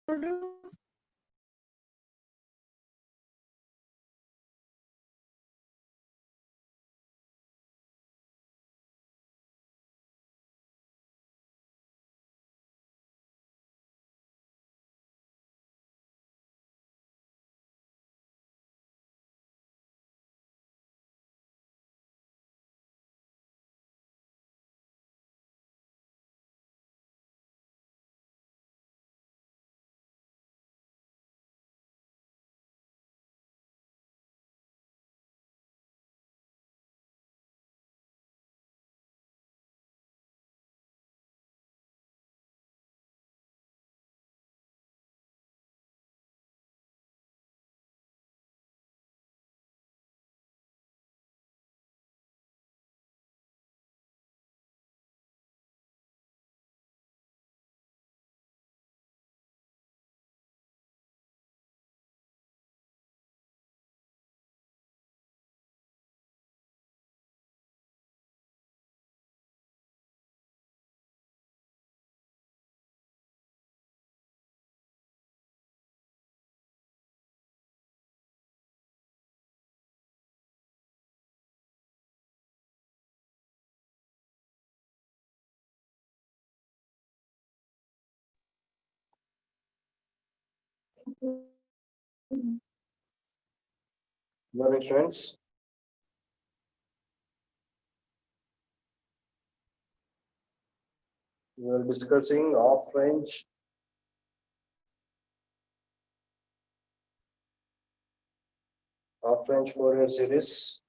Morning, friends. We are discussing off-range Fourier series.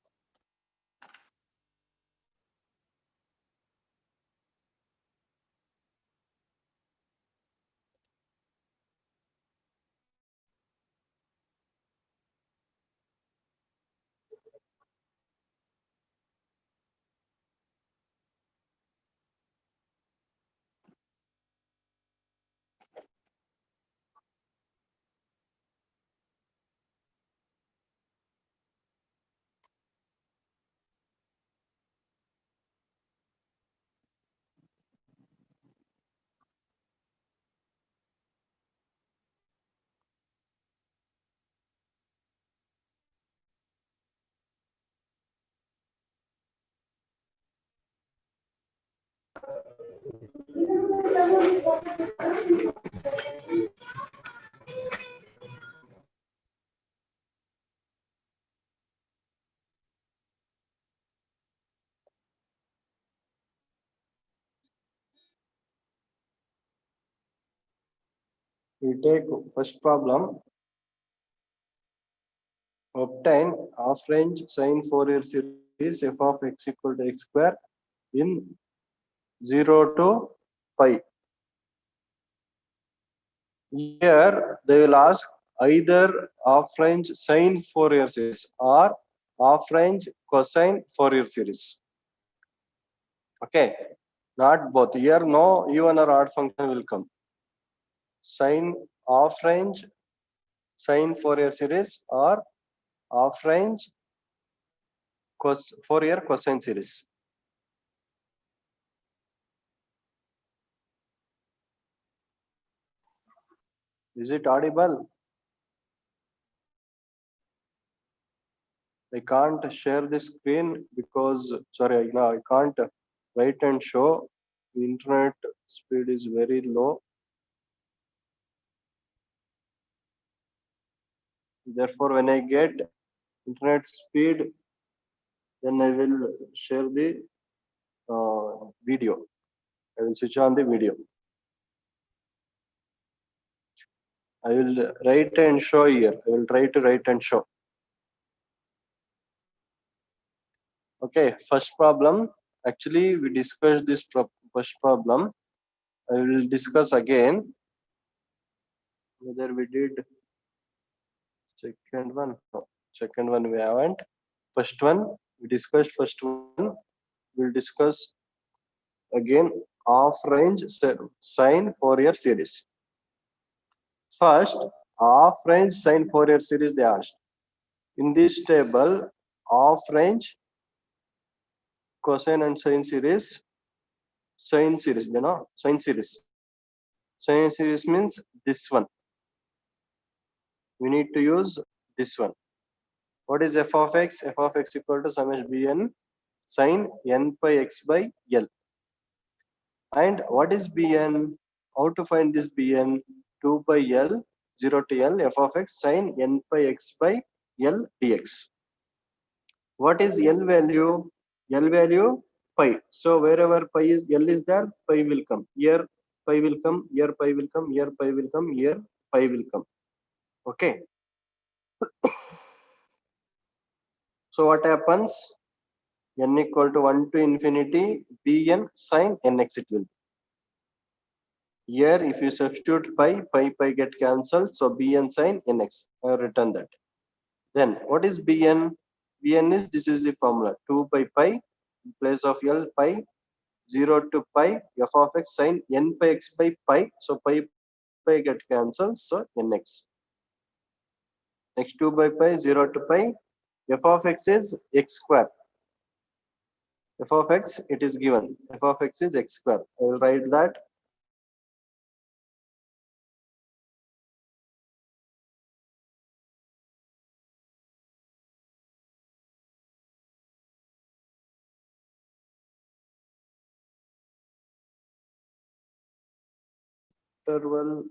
We take first problem. Obtain half-range sine Fourier series f of x equal to x square in 0 to pi. Here they will ask either half-range sine Fourier series or half-range cosine Fourier series. Okay, not both. Here no even or odd function will come. Sine half-range sine Fourier series or half-range Fourier cosine series. Is it audible? I can't share the screen because, sorry, no, I can't write and show. The internet speed is very low. Therefore, when I get internet speed, then I will share the video. I will switch on the video. I will write and show here. I will try to write and show. Okay, first problem. Actually, we discussed this first problem. I will discuss again whether we did second one. No, second one we haven't. First one we discussed. First one we'll discuss again half-range sine Fourier series. First, half-range sine Fourier series they asked. In this table, half-range cosine and sine series, you know, sine series. Sine series means this one. we need to use this one. What is f of x? F of x equal to summation bn sin n pi x by L. And what is bn? How to find this bn? 2 pi L 0 to L f of x sin n pi x by L dx. What is L value? L value pi. So wherever pi is L is there, pi will come. Here pi will come. Here pi will come. Here pi will come. Here pi will come. Okay. So what happens? N equal to 1 to infinity bn sin nx it will be. Here if you substitute pi get cancelled. So bn sin nx. I have written that. Then what is bn? Bn is, this is the formula. 2 by pi in place of L pi 0 to pi f of x sin n pi x by pi. So pi get cancelled. So nx. Next 2 by pi 0 to pi. F of x is x square. F of x, it is given. F of x is x square. I will write that. Interval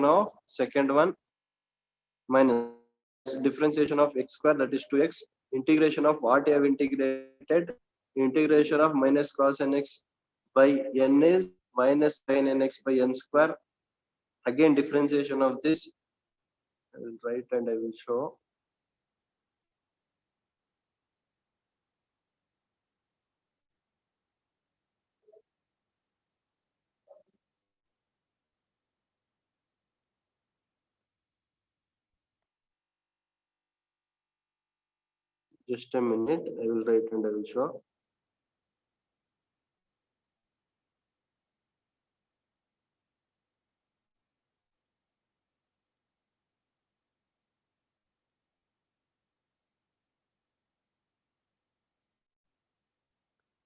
of second one minus differentiation of x square, that is 2x, integration of what I have integrated, integration of minus cos nx by n is minus sin nx by n square. Again differentiation of this, I will write and I will show. Just a minute, I will write and I will show.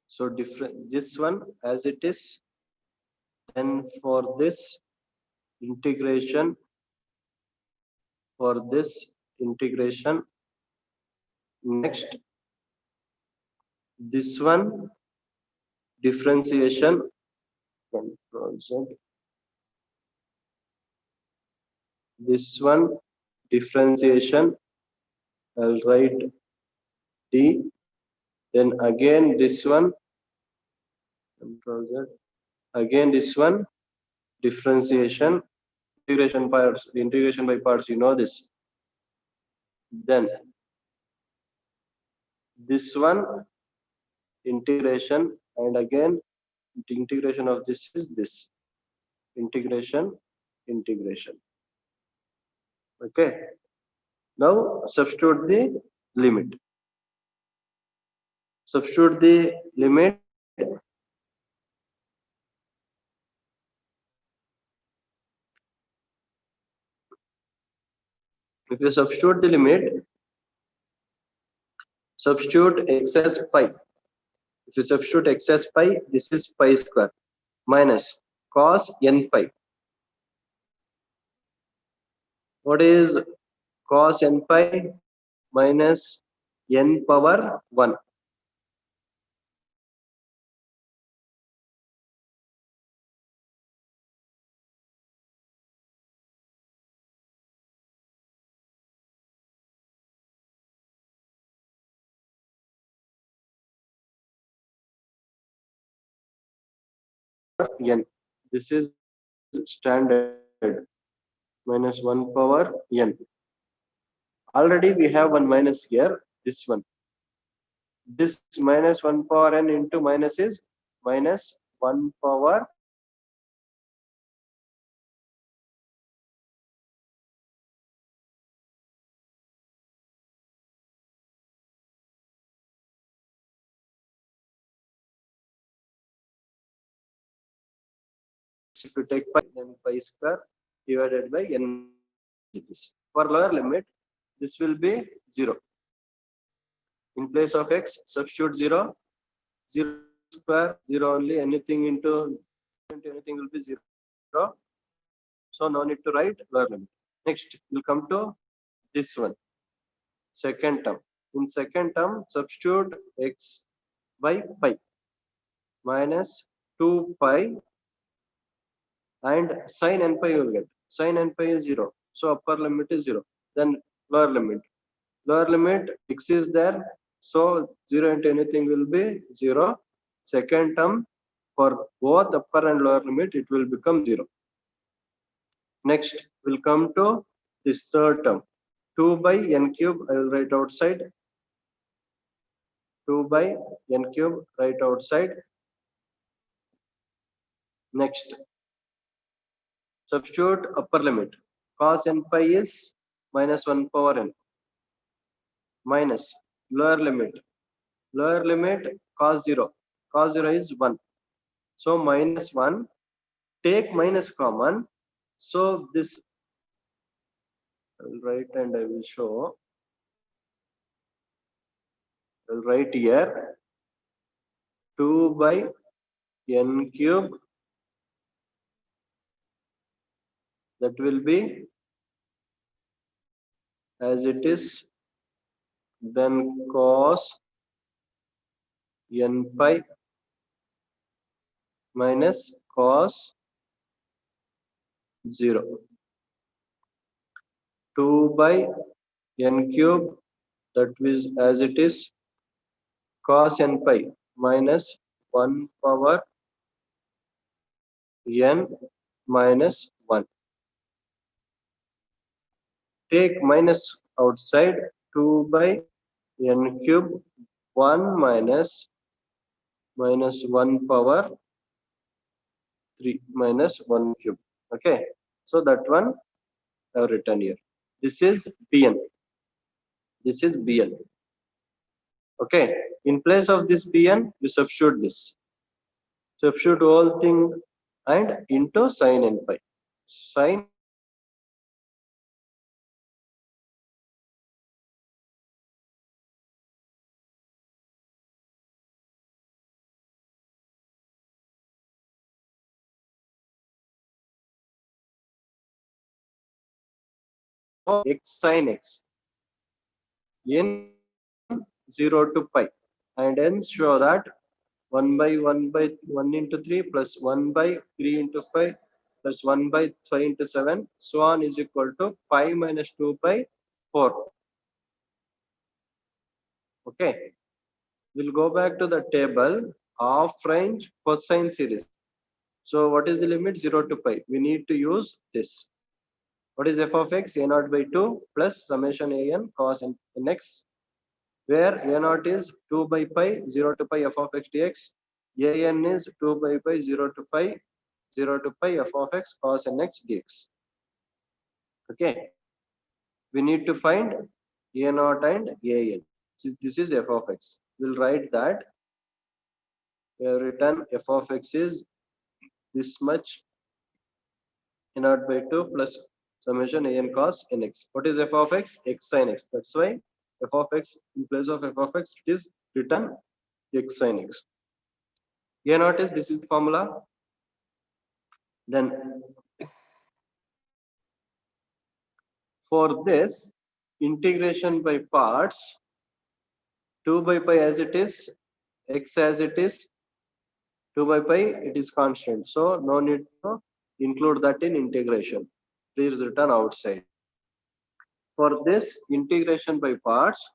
So different this one as it is, then for this integration, for this integration, next this one differentiation, control Z, this one differentiation, I'll write D, then again this one, control Z, again this one differentiation, integration parts, integration by parts, you know this. Then this one integration, and again the integration of this is this integration. Okay, now substitute the limit. Substitute the limit. If you substitute the limit, substitute x as pi. If you substitute x as pi, this is pi square minus cos n pi. What is cos n pi? Minus n power 1. n. This is standard minus 1 power n. Already we have one minus here, this one. This minus 1 power n into minus is minus 1 power if you take pi, then pi square divided by n. For lower limit, this will be 0. In place of x, substitute 0. 0 square, 0 only, anything into anything will be 0. So no need to write lower limit. Next, we'll come to this one. Second term. In second term, substitute x by pi minus 2 pi and sin n pi you will get. Sin n pi is 0. So upper limit is 0. Then lower limit. Lower limit x is there. So 0 into anything will be 0. Second term for both upper and lower limit it will become 0. Next we'll come to this third term. 2 by n cube I will write outside. 2 by n cube write outside. Next substitute upper limit. Cos n pi is minus 1 power n. Minus lower limit. Lower limit cos 0. Cos 0 is 1. So minus 1. Take minus common. So this I will write and I will show. I will write here 2 by n cube. That will be as it is. Then cos n pi minus cos 0. 2 by n cube, that is as it is, cos n pi minus 1 power n minus 1. Take minus outside. 2 by n cube 1 minus 1 power 3 minus 1 cube. Okay, so that one I have written here. This is Bn. This is Bn. Okay, in place of this Bn, you substitute this. Substitute whole thing and into sin n pi. Sin x sin x in 0 to pi, and hence show that 1 by 1 into 3 plus 1 by 3 into 5 plus 1 by 5 into 7 so on is equal to pi minus 2 by 4. Okay, we'll go back to the table half range cosine series. So what is the limit? 0 to pi. We need to use this. What is f of x? A naught by 2 plus summation a n cos n x, where a naught is 2 by pi 0 to pi f of x dx, a n is 2 by pi 0 to pi f of x cos n x dx. Okay, we need to find a naught and a n. This is f of x. We'll write that we have written f of x is this much, a naught by 2 plus summation a n cos nx. What is f of x? X sin x. That's why f of x, in place of f of x, it is written x sin x. A naught is, this is the formula. Then for this integration by parts, 2 by pi as it is, x as it is, 2 by pi it is constant, so no need to include that in integration. Please return outside. For this integration by parts,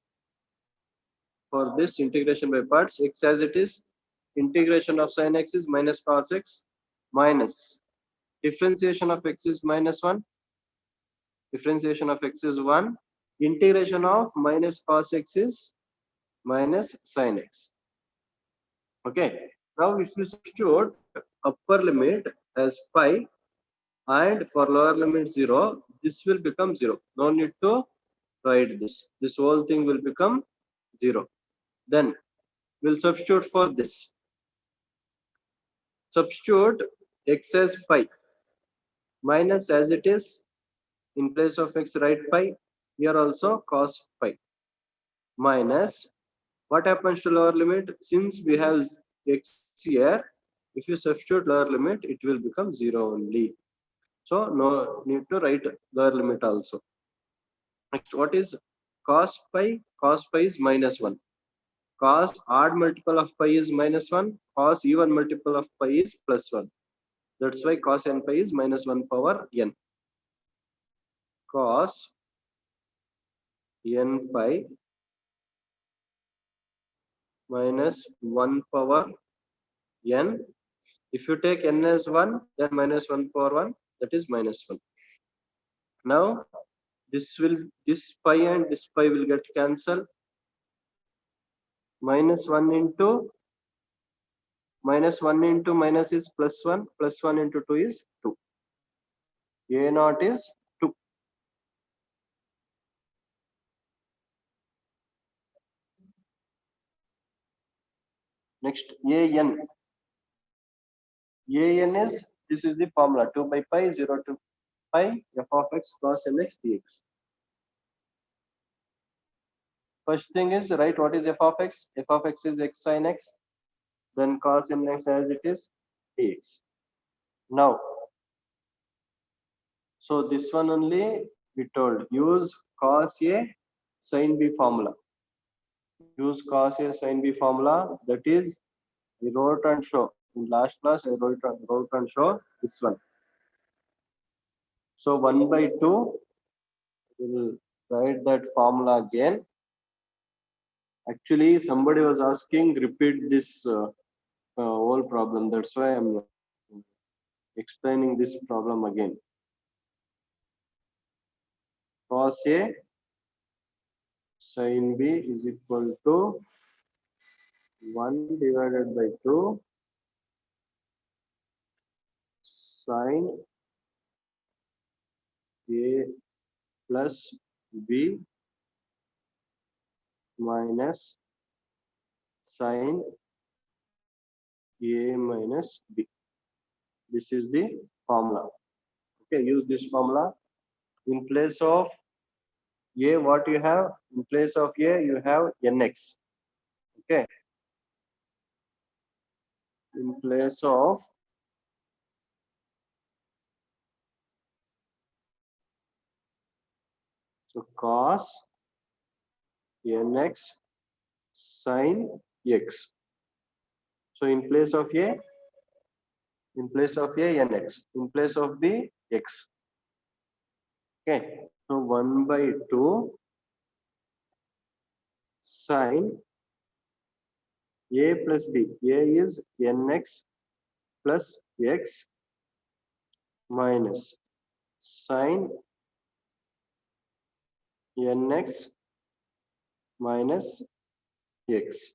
x as it is, integration of sin x is minus cos x, minus differentiation of x is minus 1. Differentiation of x is 1. Integration of minus cos x is minus sin x. Okay. Now if you substitute upper limit as pi and for lower limit 0, this will become 0. No need to write this. This whole thing will become 0. Then we'll substitute for this. Substitute x as pi minus as it is. In place of x, write pi. Here also cos pi minus. What happens to lower limit? Since we have x here, if you substitute lower limit, it will become 0 only. So no need to write lower limit also. Next, what is cos pi? Cos pi is minus 1. Cos odd multiple of pi is minus 1. Cos even multiple of pi is plus 1. That's why cos n pi is minus 1 power n. Cos n pi minus 1 power n. If you take n as 1, then minus 1 power 1, that is minus 1. Now this pi and this pi will get cancelled. Minus 1 into minus is plus 1. Plus 1 into 2 is 2. A naught is 2. Next, an. An is, this is the formula, 2 by pi, 0 to pi, f of x cos nx dx. First thing is, write what is f of x. F of x is x sin x. Then cos nx as it is dx. Now, so this one only we told, use cos a sin b formula. Use cos a sin b formula, that is, we wrote and show. In last class, I wrote and show this one. So 1 by 2, we will write that formula again. Actually, somebody was asking, repeat this whole problem. That's why I'm explaining this problem again. Cos A sin B is equal to 1 divided by 2 sin A plus B minus sin A minus B. This is the formula. Okay, use this formula. In place of A, what you have? In place of A, you have nx. Okay. In place of cos nx sin x. So in place of A, nx. In place of B, x. Okay. So 1 by 2 sin A plus B. A is nx plus x minus sin nx minus x.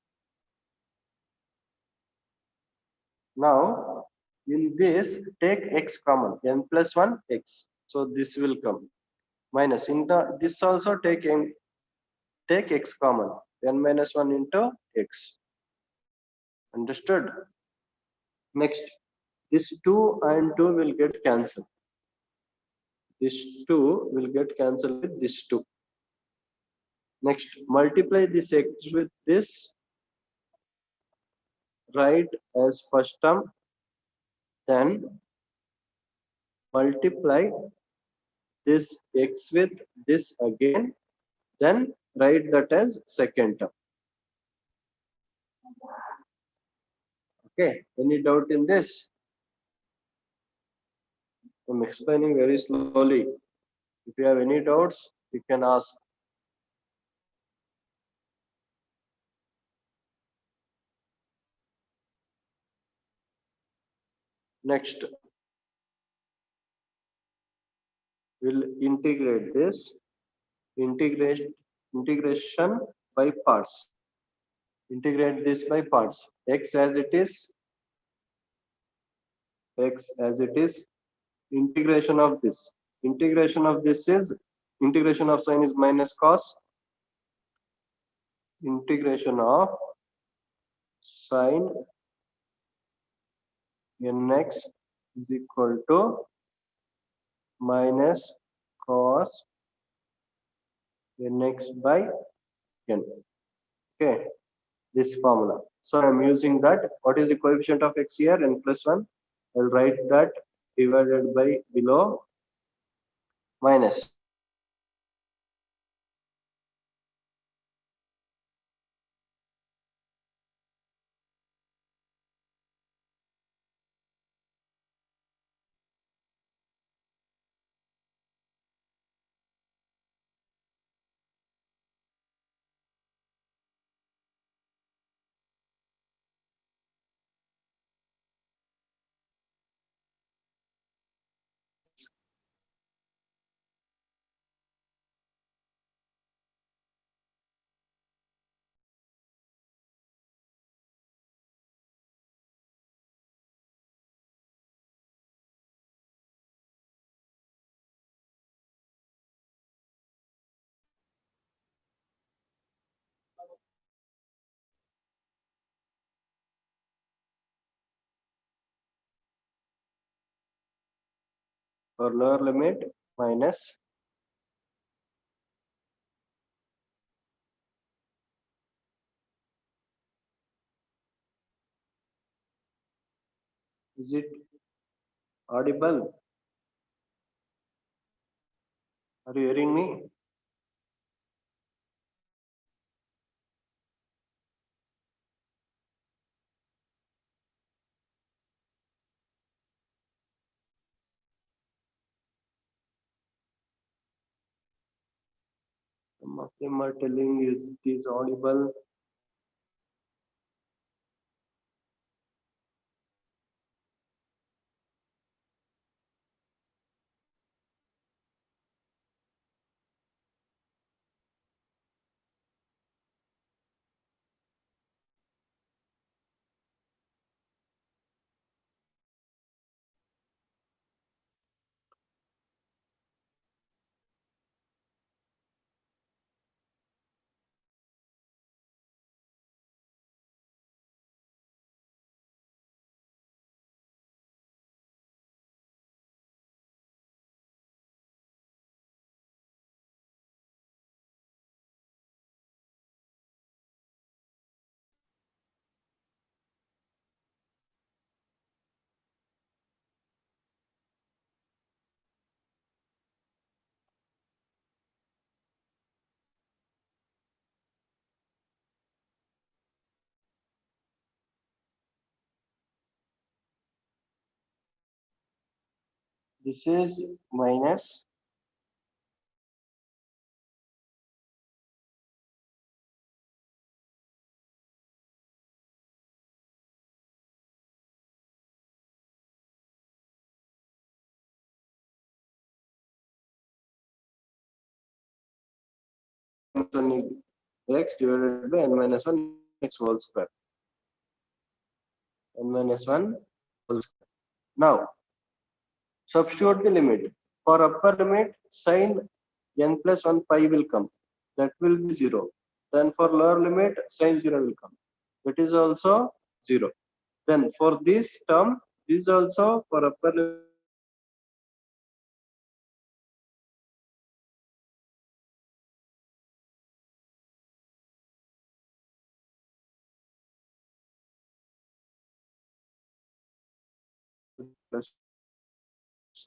Now, in this, take x common, n plus 1 x. So this will come. Minus, this also take x common, n minus 1 into x. Understood? Next, this 2 and 2 will get cancelled. This 2 will get cancelled with this 2. Next, multiply this x with this. Write as first term. Then multiply this x with this again. Then write that as second term. Okay, any doubt in this? I'm explaining very slowly. If you have any doubts, you can ask. Next, we'll integrate this integration by parts. Integrate this by parts. X as it is, integration of this. Integration of this is, integration of sine is minus cos. Integration of sine nx is equal to minus cos nx by n. Okay, this formula. So I'm using that. What is the coefficient of x here? N plus 1. I'll write that divided by below minus. For lower limit minus is it audible? Are you hearing me? Some of them are telling is it is audible. This is minus x divided by n minus 1 x whole square. N minus 1 whole square. Now, substitute the limit. For upper limit, sin n plus 1 pi will come. That will be 0. Then for lower limit, sin 0 will come. That is also 0. Then for this term, this also for upper limit. Plus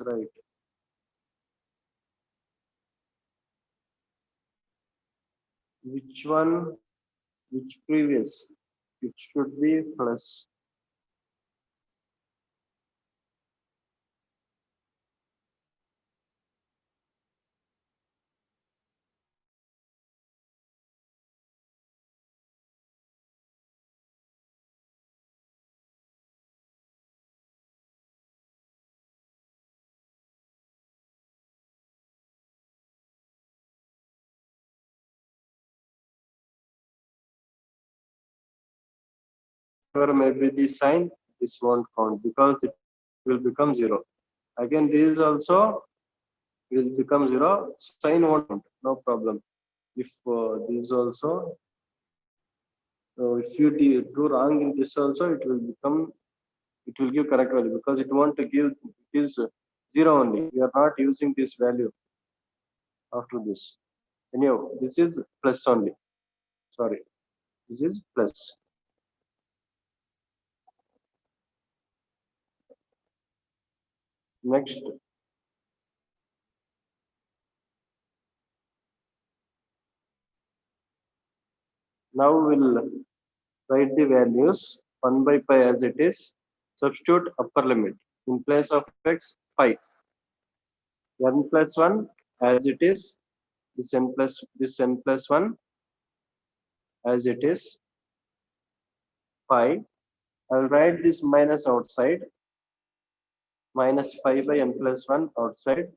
right. Which one? Which previous? It should be plus. whatever may be the sign, this won't count because it will become 0. Again, this also will become 0. Sign won't count, no problem. If this also, if you do wrong in this also, it will become, it will give correct value because it won't give, it is 0 only. We are not using this value after this. Anyhow, this is plus only. Sorry, this is plus. Next, now we'll write the values 1 by pi as it is. Substitute upper limit in place of x pi. N plus 1 as it is. This n plus 1 as it is. Pi. I'll write this minus outside. Minus pi by n plus 1 outside.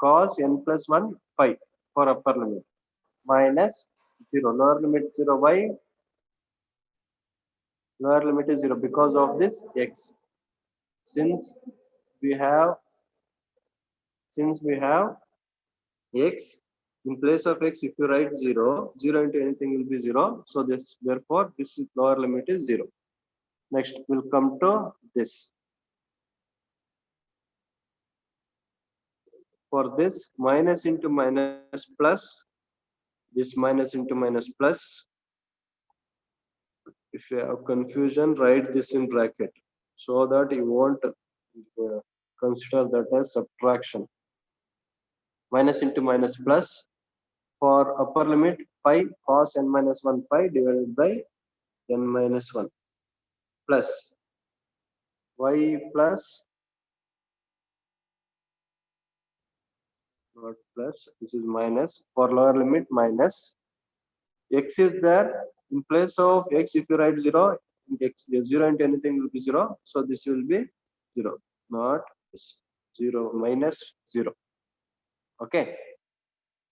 Cos n plus 1 pi for upper limit. Minus 0. Lower limit 0. Why? Lower limit is 0 because of this x. Since we have x, in place of x, if you write 0, 0 into anything will be 0. So this, therefore, this lower limit is 0. Next, we'll come to this. For this, minus into minus plus, this minus into minus plus. If you have confusion, write this in bracket so that you won't consider that as subtraction. Minus into minus plus. For upper limit, pi cos n minus 1 pi divided by n minus 1 plus y plus, not plus, this is minus. For lower limit, minus. X is there. In place of x, if you write 0, x 0 into anything will be 0. So this will be 0, not this. 0 minus 0. Okay.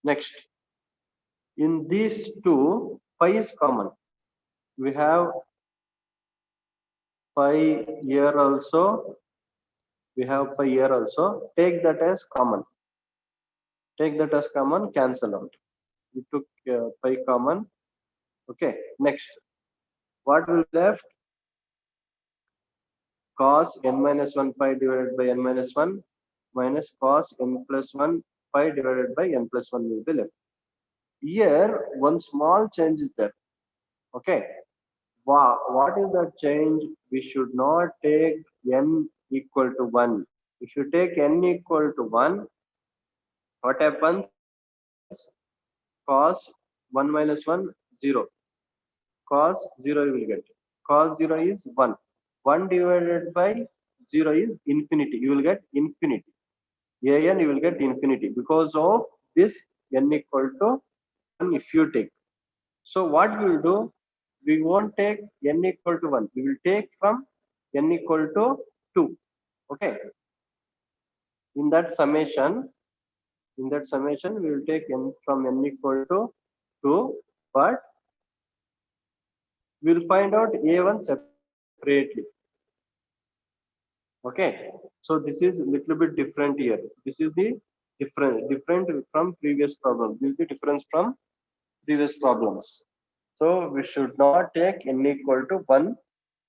Next. In these two, pi is common. We have pi here also. We have pi here also. Take that as common. Take that as common, cancel out. We took pi common. Okay. Next. What will left? Cos n minus 1 pi divided by n minus 1 minus cos n plus 1 pi divided by n plus 1 will be left. Here, one small change is there. Okay. Wow. What is that change? We should not take n equal to 1. If you take n equal to 1, what happens? Cos 1 minus 1, 0. Cos 0 you will get. Cos 0 is 1. 1 divided by 0 is infinity. You will get infinity. An you will get infinity because of this n equal to 1 if you take. So what we will do? We won't take n equal to 1. We will take from n equal to 2. Okay. In that summation, we will take n from n equal to 2, but we will find out a1 separately. Okay. So this is a little bit different here. This is the different from previous problem. This is the difference from previous problems. So we should not take n equal to 1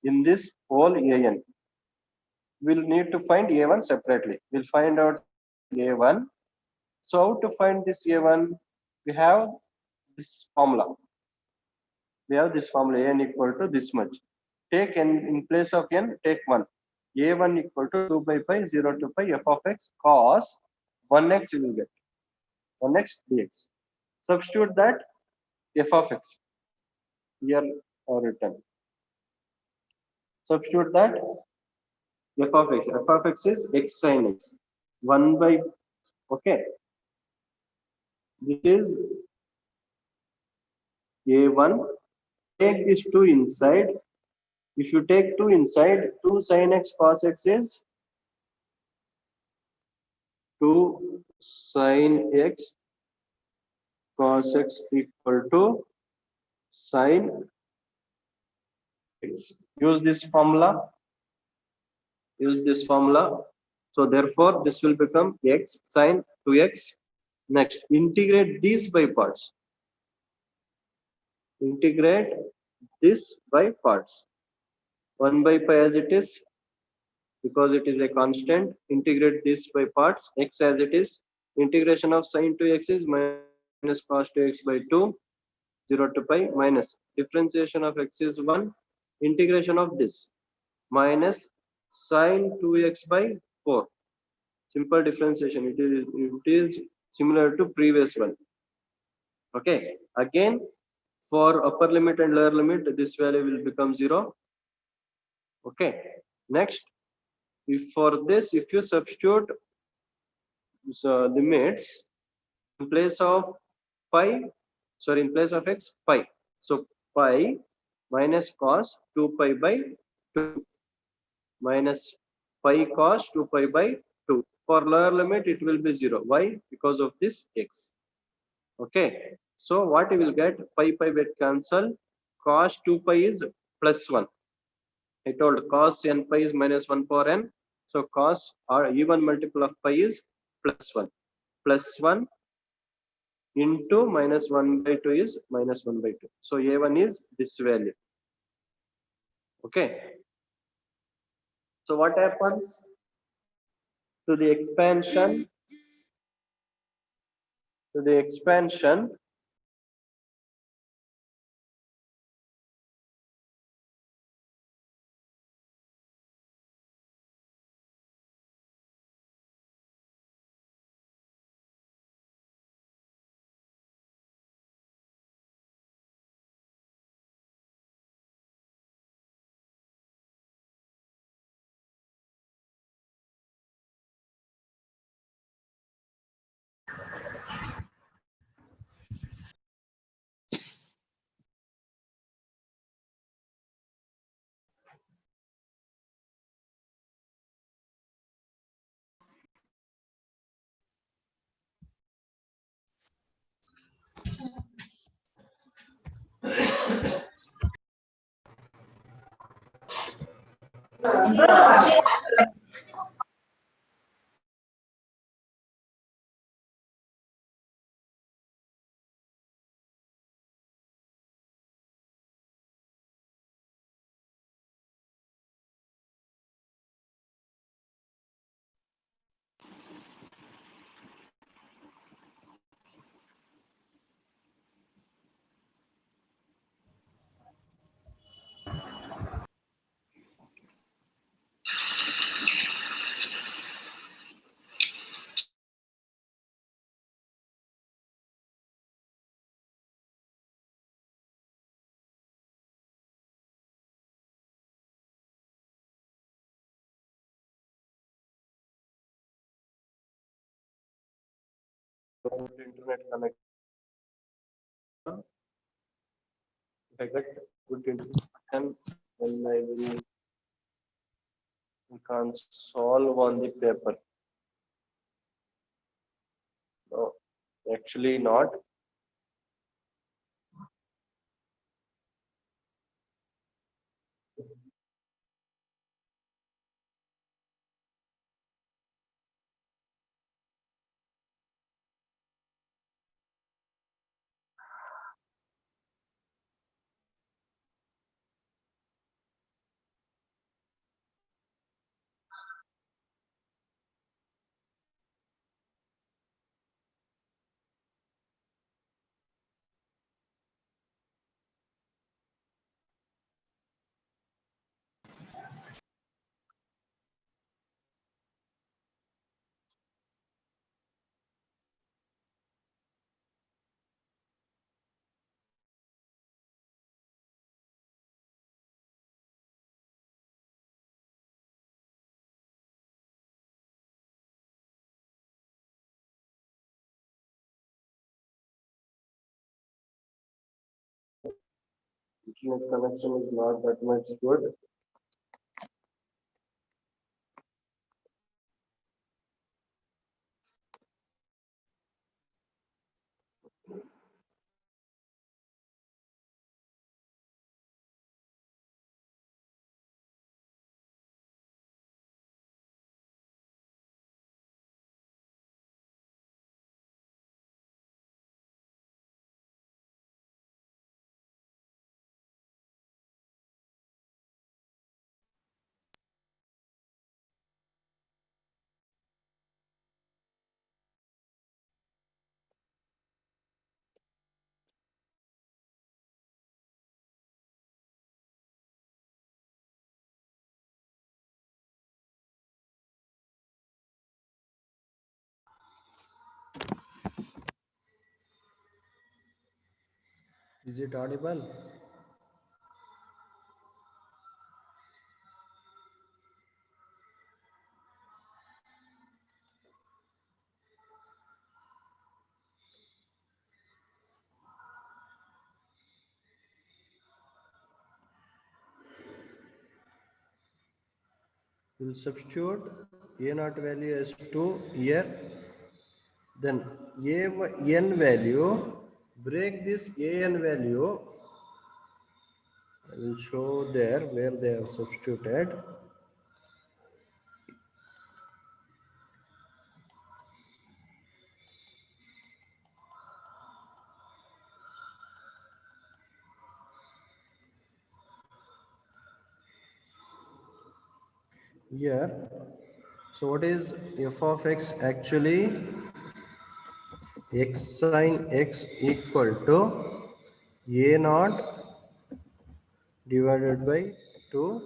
in this whole an. We'll need to find a1 separately. We'll find out a1. So how to find this a1? We have this formula. We have this formula, n equal to this much. Take n in place of n, take 1. a1 equal to 2 by pi 0 to pi f of x cos 1x you will get. 1x dx. Substitute that f of x. Here written. Substitute that f of x. F of x is x sin x. 1 by, okay. This is a1. Take this 2 inside. If you take 2 inside, 2 sin x cos x is 2 sin x cos x equal to sin x. use this formula. Use this formula. So therefore, this will become x sine 2x. Next, integrate these by parts. Integrate this by parts. 1 by pi as it is, because it is a constant. Integrate this by parts. X as it is. Integration of sine 2x is minus cos 2x by 2. 0 to pi, minus differentiation of x is 1. Integration of this minus sine 2x by 4. Simple differentiation. It is similar to previous one. Okay. Again, for upper limit and lower limit, this value will become 0. Okay. Next, if for this, if you substitute limits in place of pi, sorry, in place of x, pi. So pi minus cos 2 pi by 2 minus pi cos 2 pi by 2. For lower limit, it will be 0. Why? Because of this x. Okay. So what you will get? Pi get cancel. Cos 2 pi is plus 1. I told cos n pi is minus 1 power n. So cos or even multiple of pi is plus 1. Plus 1 into minus 1 by 2 is minus 1 by 2. So a1 is this value. Okay. So what happens to the expansion? To the expansion, internet connection. If I get good internet, then I will can solve on the paper. No, actually not. Internet connection is not that much good. Is it audible? We'll substitute a naught value as 2 here. Then a n value, break this a n value. I will show there where they are substituted. Here, so what is f of x actually? X sin x equal to a naught divided by 2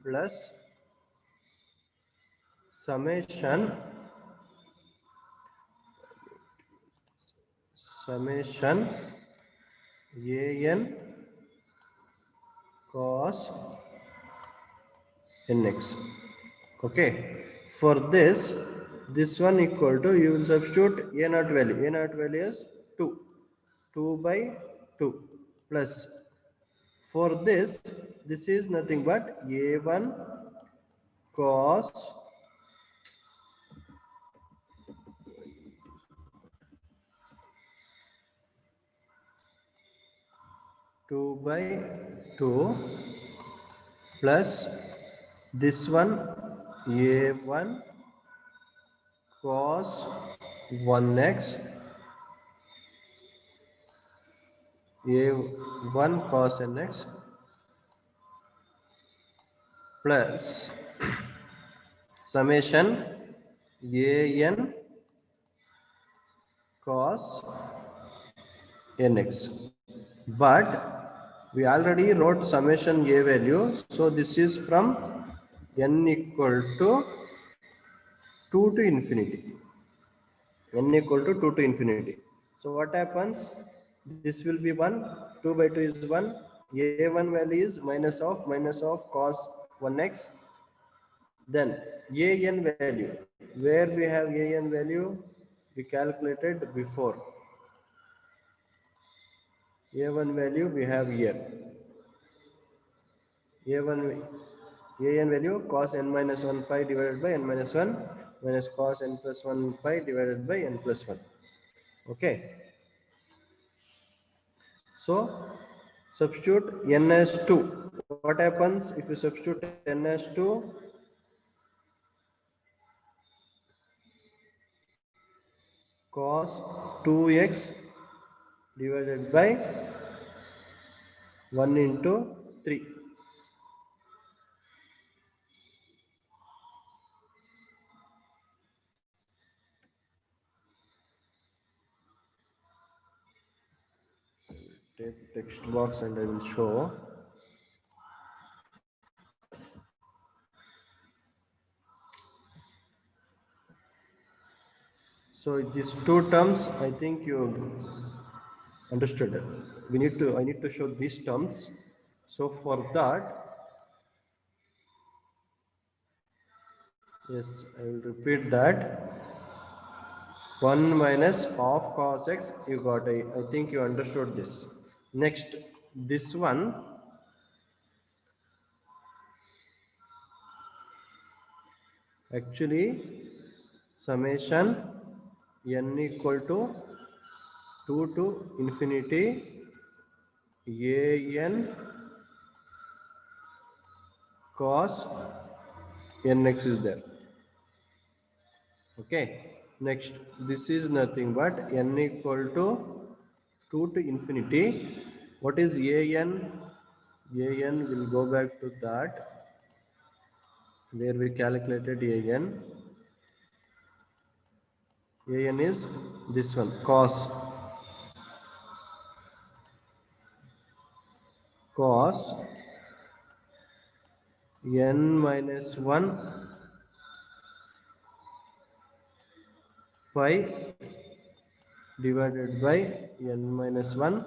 plus summation an cos nx. Okay, for this one equal to, you will substitute a naught value is 2 by 2 plus, for this is nothing but a1 cos 2 by 2 plus this one a1 cos 1x, a1 cos nx plus summation an cos nx. But we already wrote summation a value, so this is from n equal to 2 to infinity. N equal to 2 to infinity. So what happens? This will be 1, 2 by 2 is 1, a1 value is minus of cos 1x. Then an value, where we have an value, we calculated before. a1 value we have here. an value cos n minus 1 pi divided by n minus 1 minus cos n plus 1 pi divided by n plus 1. Okay. So substitute n as 2. What happens if you substitute n as 2? Cos 2x divided by 1 into 3. Take text box and I will show. So these two terms, I think you understood. I need to show these terms. So for that, yes, I will repeat that. 1 minus half cos x, you got, I think you understood this. Next, this one, actually summation n equal to 2 to infinity an cos nx is there. Okay, next, this is nothing but n equal to 2 to infinity. What is an? An will go back to that where we calculated an. An is this one, cos n minus 1 pi divided by n minus 1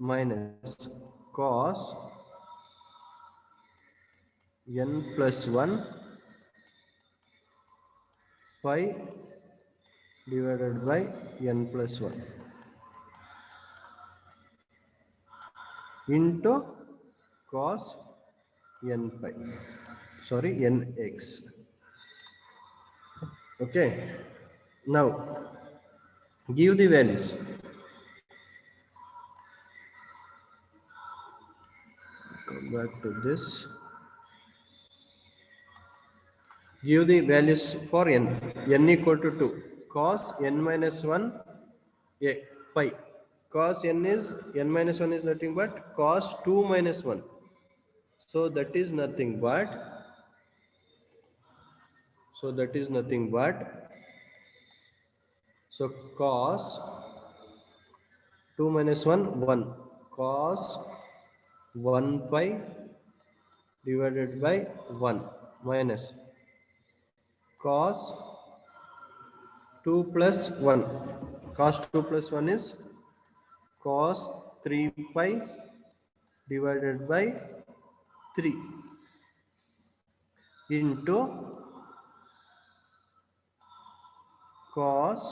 minus cos n plus 1 pi divided by n plus 1 into cos n pi, sorry, nx. Okay, now give the values. Come back to this. Give the values for n equal to 2, cos n minus 1 a pi. Cos n minus 1 is nothing but cos 2 minus 1. So that is nothing but, so cos 2 minus 1 1, cos 1 pi divided by 1 minus cos 2 plus 1. Cos 2 plus 1 is cos 3 pi divided by 3 into cos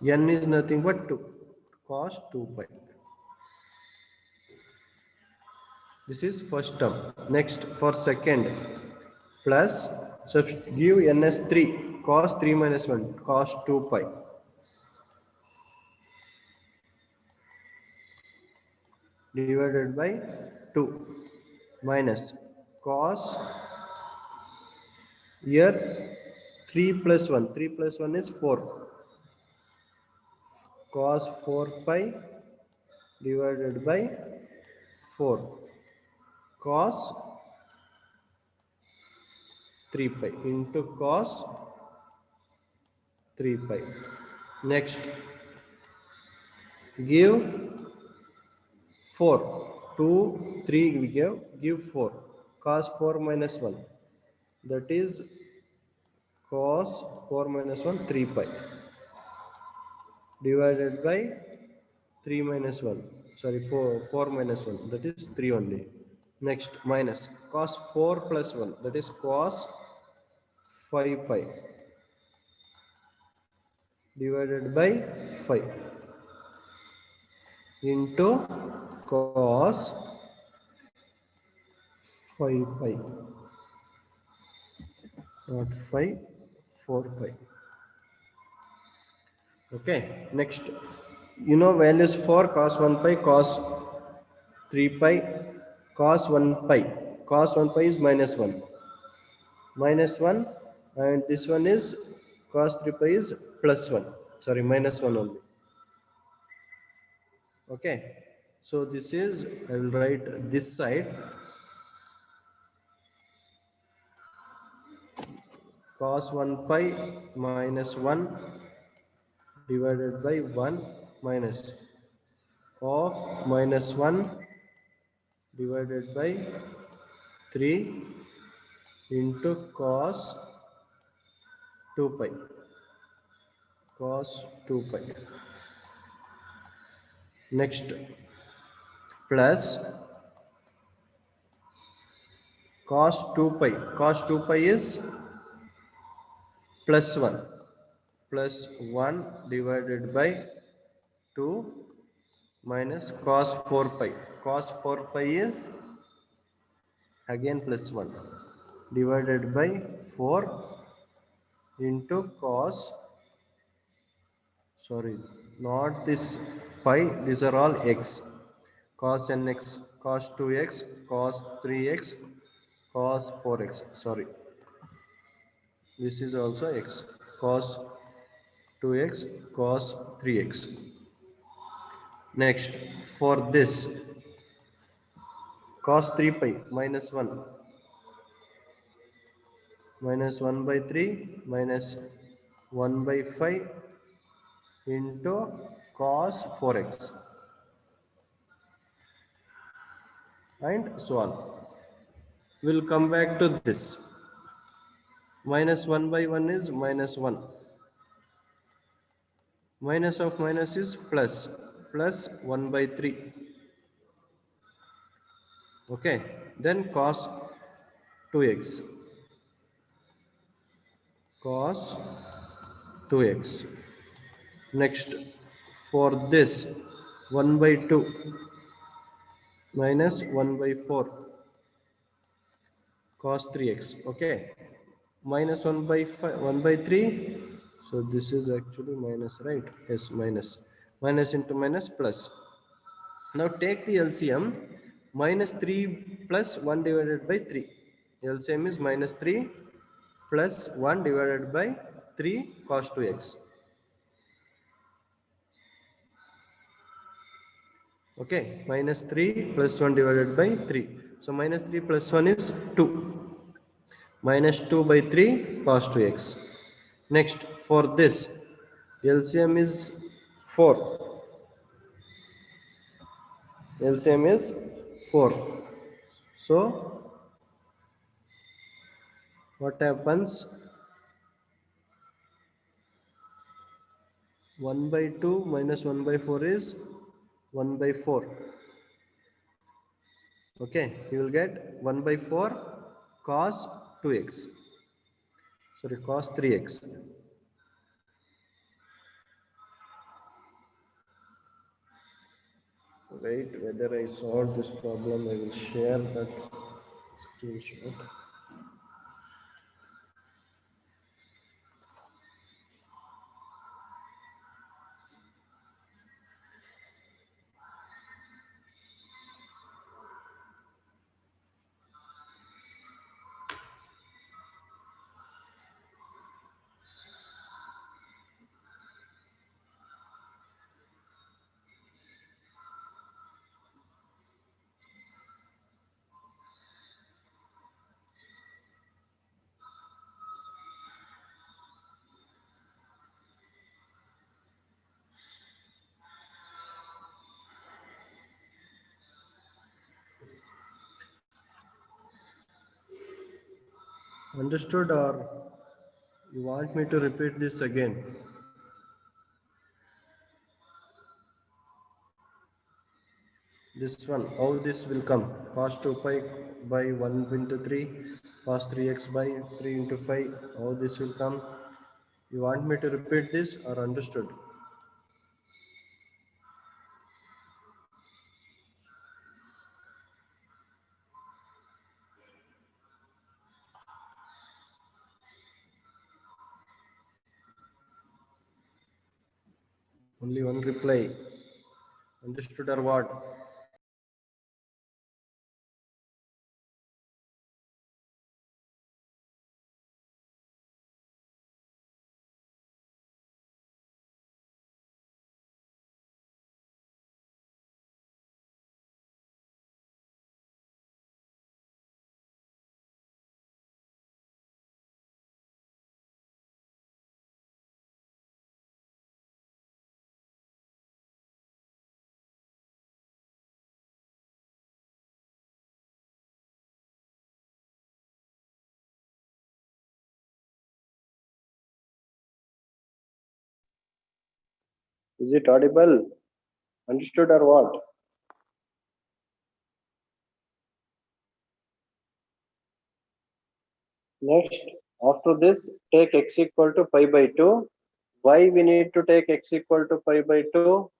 n is nothing but 2, cos 2 pi. This is first term. Next, for second, plus give n as 3, cos 3 minus 1, cos 2 pi divided by 2 minus cos, here 3 plus 1, 3 plus 1 is 4, cos 4 pi divided by 4, cos 3 pi into cos 3 pi. Next, give 4, 2, 3 we give 4, cos 4 minus 1, that is cos 4 minus 1, 3 pi divided by 3 minus 1, sorry, 4 minus 1, that is 3 only. Next, minus cos 4 plus 1, that is cos 5 pi divided by 5 into cos 5 pi, not 5, 4 pi. Okay, next, you know values for cos 1 pi, cos 3 pi, cos 1 pi. Cos 1 pi is minus 1, and this one is cos 3 pi is plus 1, sorry, minus 1 only. Okay, so this is, I will write this side, cos 1 pi minus 1 divided by 1 minus of minus 1 divided by 3 into cos 2 pi, cos 2 pi. Next, plus cos 2 pi, cos 2 pi is plus 1, plus 1 divided by 2 minus cos 4 pi, cos 4 pi is again plus 1 divided by 4 into cos, sorry, not this pi, these are all x, cos nx, cos 2x, cos 3x, cos 4x, sorry, this is also x, cos 2x, cos 3x. Next, for this, cos 3 pi minus 1, minus 1 by 3 minus 1 by 5 into cos 4x, and so on. We'll come back to this. Minus 1 by 1 is minus 1. Minus of minus is plus. plus 1 by 3. Okay, then cos 2x. Cos 2x. Next, for this 1 by 2 minus 1 by 4 cos 3x. Okay, minus 1 by 5, 1 by 3. So this is actually minus, right? Yes, minus. Minus into minus plus. Now take the LCM. Minus 3 plus 1 divided by 3. LCM is minus 3 plus 1 divided by 3 cos 2x. Okay, minus 3 plus 1 divided by 3. So minus 3 plus 1 is 2. Minus 2 by 3 cos 2x. Next, for this, LCM is 4. LCM is 4. So, what happens? 1 by 2 minus 1 by 4 is 1 by 4. Okay, you will get 1 by 4 cos 2x. Sorry, cos 3x. Wait, whether I solve this problem, I will share that screenshot. Understood, or you want me to repeat this again? This one, how this will come? Cos 2 pi by 1 into 3, cos 3x by 3 into 5, how this will come? You want me to repeat this or understood? Only one reply. Understood or what? Is it audible? Understood or what? Next, after this, take x equal to pi by 2. Why we need to take x equal to pi by 2?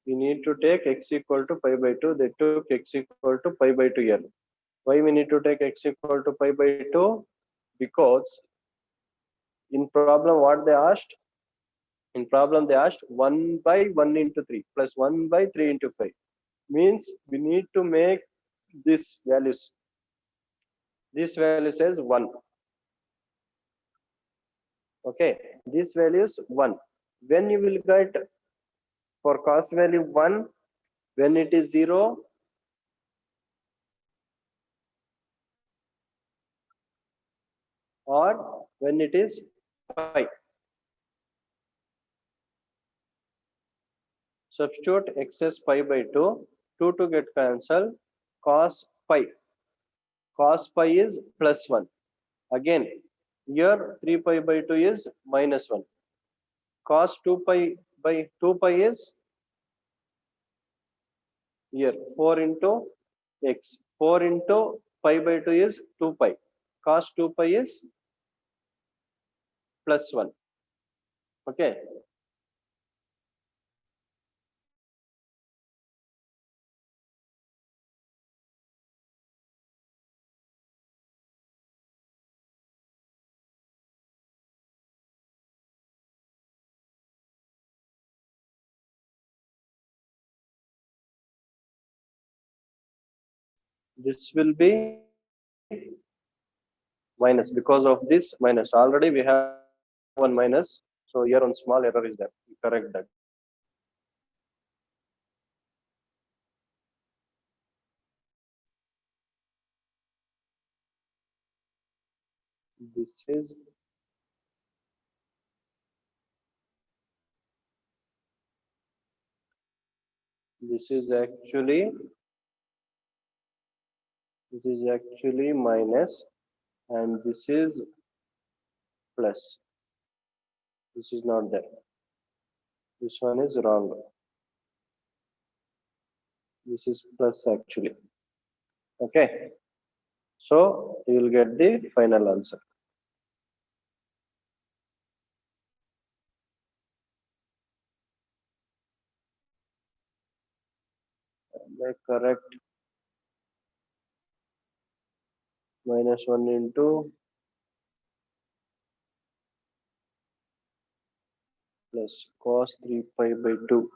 We need to take x equal to pi by 2. They took x equal to pi by 2 here. Why we need to take x equal to pi by 2? Because in problem what they asked? In problem they asked 1 by 1 into 3 plus 1 by 3 into 5. Means we need to make this values. This value says 1. Okay, this value is 1. When you will get for cos value 1, when it is 0, or when it is pi. Substitute x as pi by 2. 2 to get cancelled. Cos pi. Cos pi is plus 1. Again, here 3 pi by 2 is minus 1. Cos 2 pi by 2 pi is here 4 into x. 4 into pi by 2 is 2 pi. Cos 2 pi is plus 1. Okay. This will be minus because of this minus. Already we have one minus. So here one small error is there. Correct that. This is actually minus and this is plus. This is not there. This one is wrong. This is plus actually. Okay. So you will get the final answer. Correct. Minus 1 into plus cos 3 pi by 2.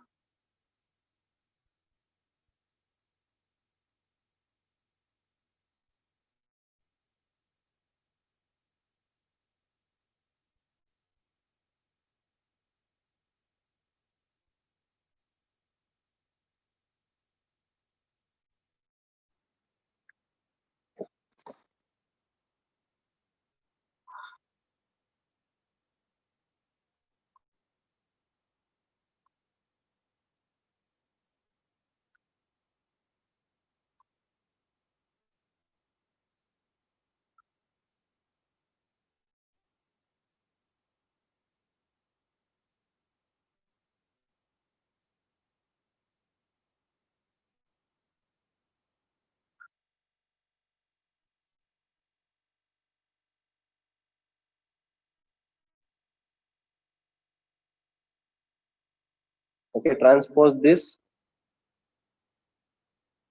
Okay, transpose this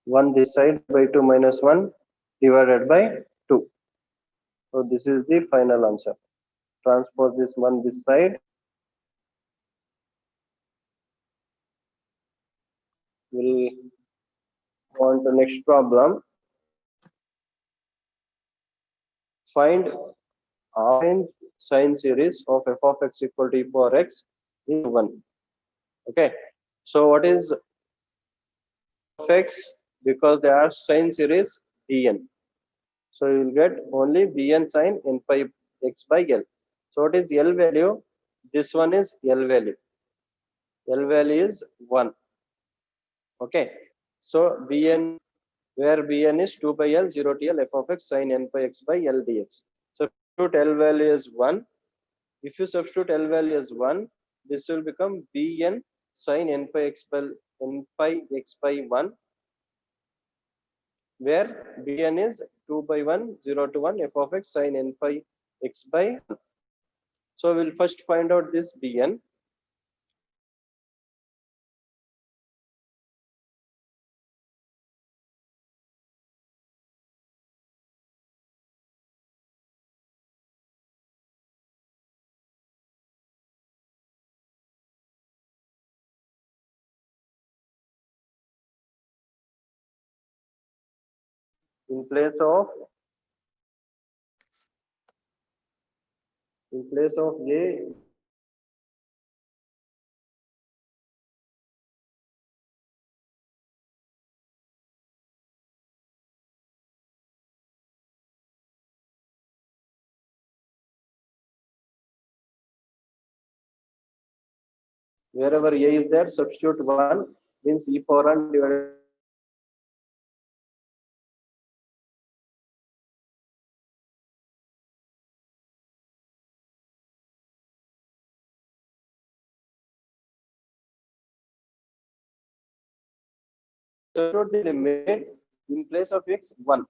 1 this side by 2 minus 1 divided by 2. So this is the final answer. Transpose this 1 this side. We'll go on to next problem. Find orange sine series of f of x equal to e power x is 1. Okay. So what is of x? Because they are sine series dn. So you will get only bn sine n pi x by L. So what is L value? This one is L value. L value is 1. Okay. So bn, where bn is 2 by L 0 to L f of x sine n pi x by L dx. So substitute L value is 1. If you substitute L value as 1, this will become bn sine n pi x by 1, where bn is 2 by 1 0 to 1 f of x sine n pi x by 1. So we'll first find out this bn. In place of a, wherever a is there, substitute 1 means e power n divided substitute the limit in place of x 1.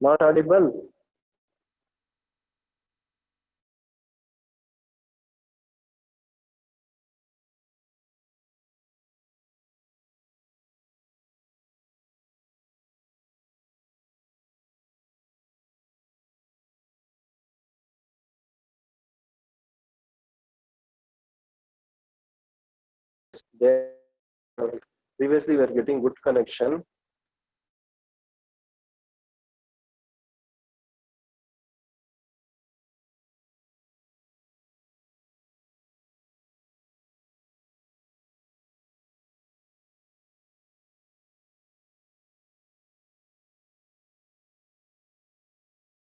Not audible. There, previously we are getting good connection.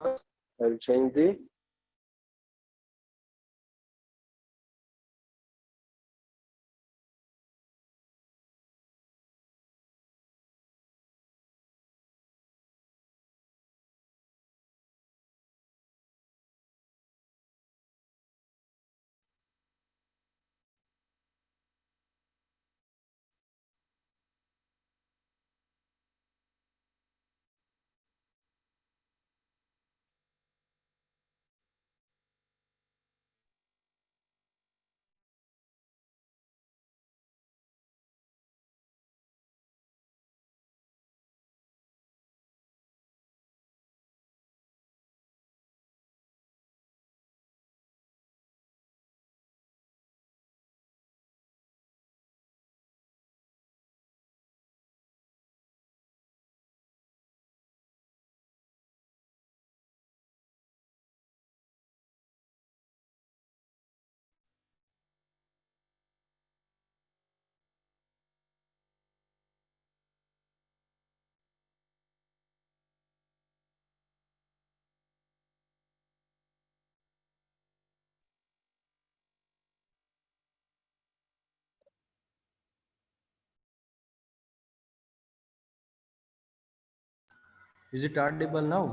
I will change the. Is it audible now?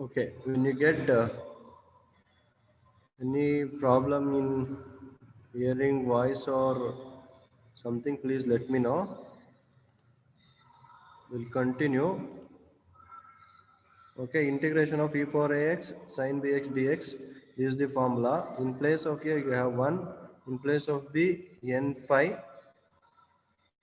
Okay, when you get any problem in hearing voice or something, please let me know. We'll continue. Okay, integration of e power ax sin bx dx is the formula. In place of a, you have 1. In place of b, n pi.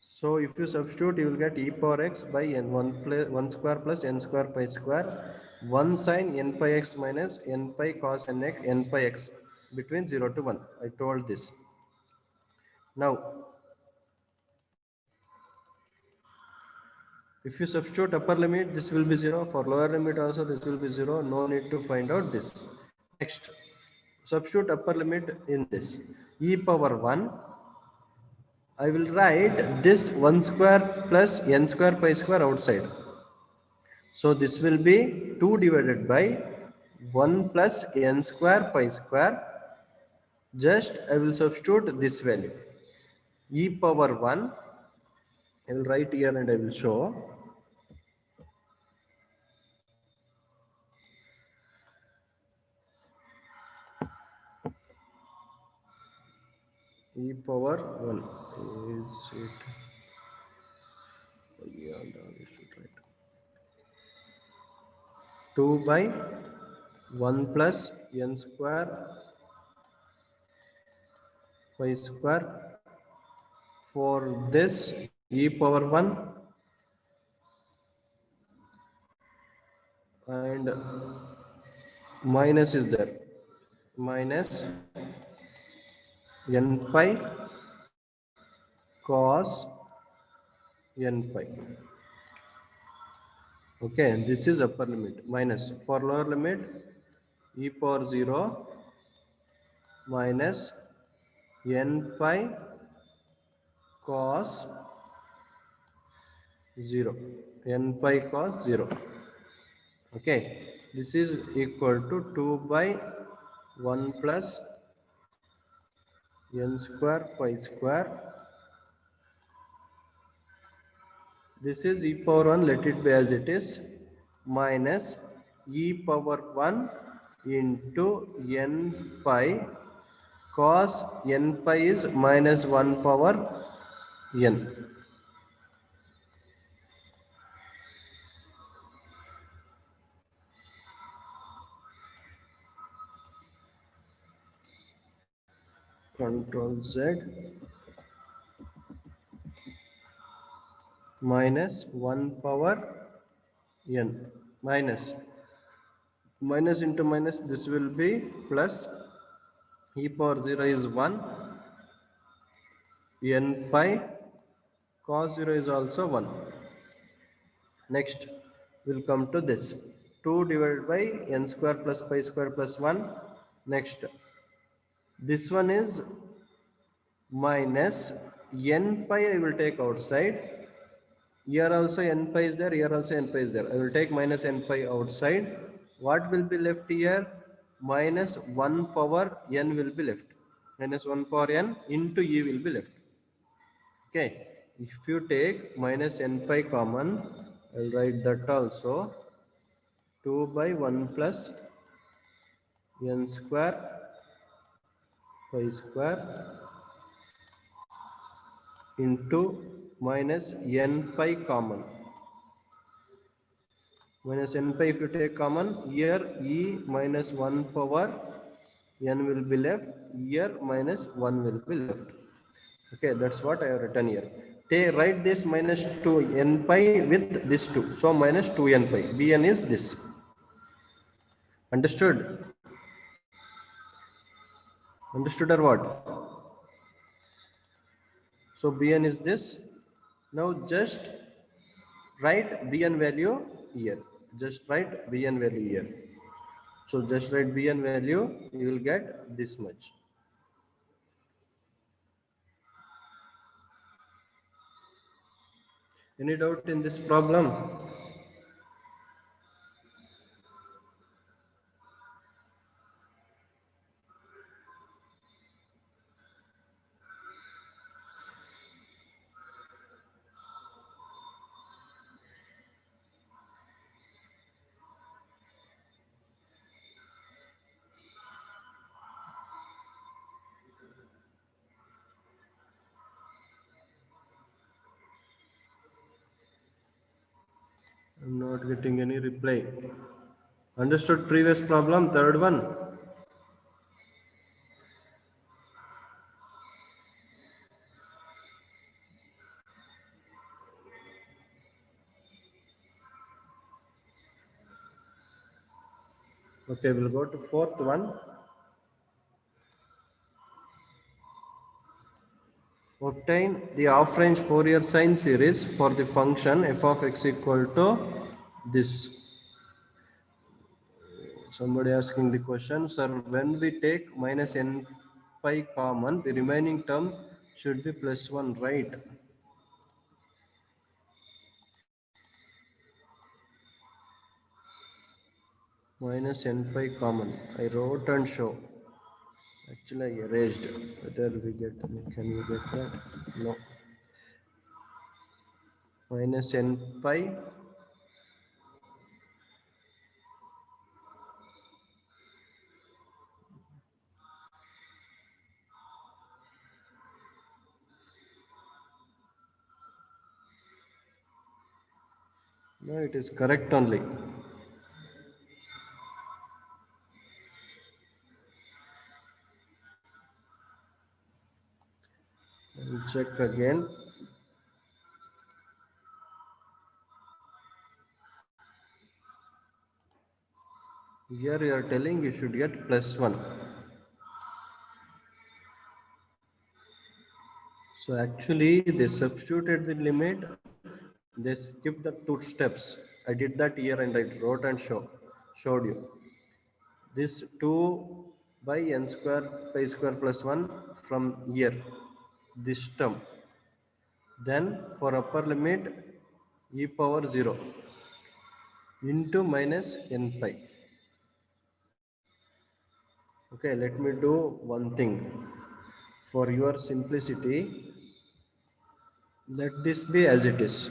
So if you substitute, you will get e power x by n 1 square plus n square pi square 1 sin n pi x minus n pi cos n pi x between 0 to 1. I told this. Now, if you substitute upper limit, this will be 0. For lower limit also, this will be 0. No need to find out this. Next, substitute upper limit in this. E power 1. I will write this 1 square plus n square pi square outside. So this will be 2 divided by 1 plus n square pi square. Just I will substitute this value. E power 1. I will write here and I will show. E power 1 is it? Yeah, we should write 2 by 1 plus n square pi square for this e power 1 and minus is there, minus n pi cos n pi. Okay, this is upper limit minus. For lower limit, e power 0 minus n pi cos 0, n pi cos 0. Okay, this is equal to 2 by 1 plus n square pi square. This is e power 1, let it be as it is, minus e power 1 into n pi cos n pi is minus 1 power n. Control Z minus 1 power n, minus into minus, this will be plus, e power 0 is 1, n pi cos 0 is also 1. Next will come to this 2 divided by n square plus pi square plus 1. Next this one is minus n pi, I will take outside. Here also n pi is there, here also n pi is there. I will take minus n pi outside. What will be left here? Minus 1 power n will be left. Minus 1 power n into e will be left. Okay. If you take minus n pi common, I will write that also. 2 by 1 plus n square pi square into minus n pi common. Minus n pi, if you take common, here e minus 1 power n will be left, here minus 1 will be left. Okay, that's what I have written here. Write this minus 2 n pi with this 2. So minus 2 n pi. Bn is this. Understood? Understood or what? So Bn is this. Now just write Bn value here. Just write Bn value here. So just write Bn value, you will get this much. Any doubt in this problem? I'm not getting any reply. Understood previous problem, third one? Okay, we'll go to fourth one. Obtain the half-range Fourier sine series for the function f of x equal to this. Somebody asking the question, sir, when we take minus n pi common, the remaining term should be plus 1, right? Minus n pi common. I wrote and show. Actually, I erased. Whether we get, can we get that? No. Minus n pi no, it is correct only. I will check again. Here you are telling you should get +1. So actually they substituted the limit, they skipped the 2 steps. I did that here and I wrote and showed you. This 2 by n square pi square plus 1 from here, this term. Then for upper limit e power 0 into minus n pi. Okay, let me do one thing. For your simplicity, let this be as it is.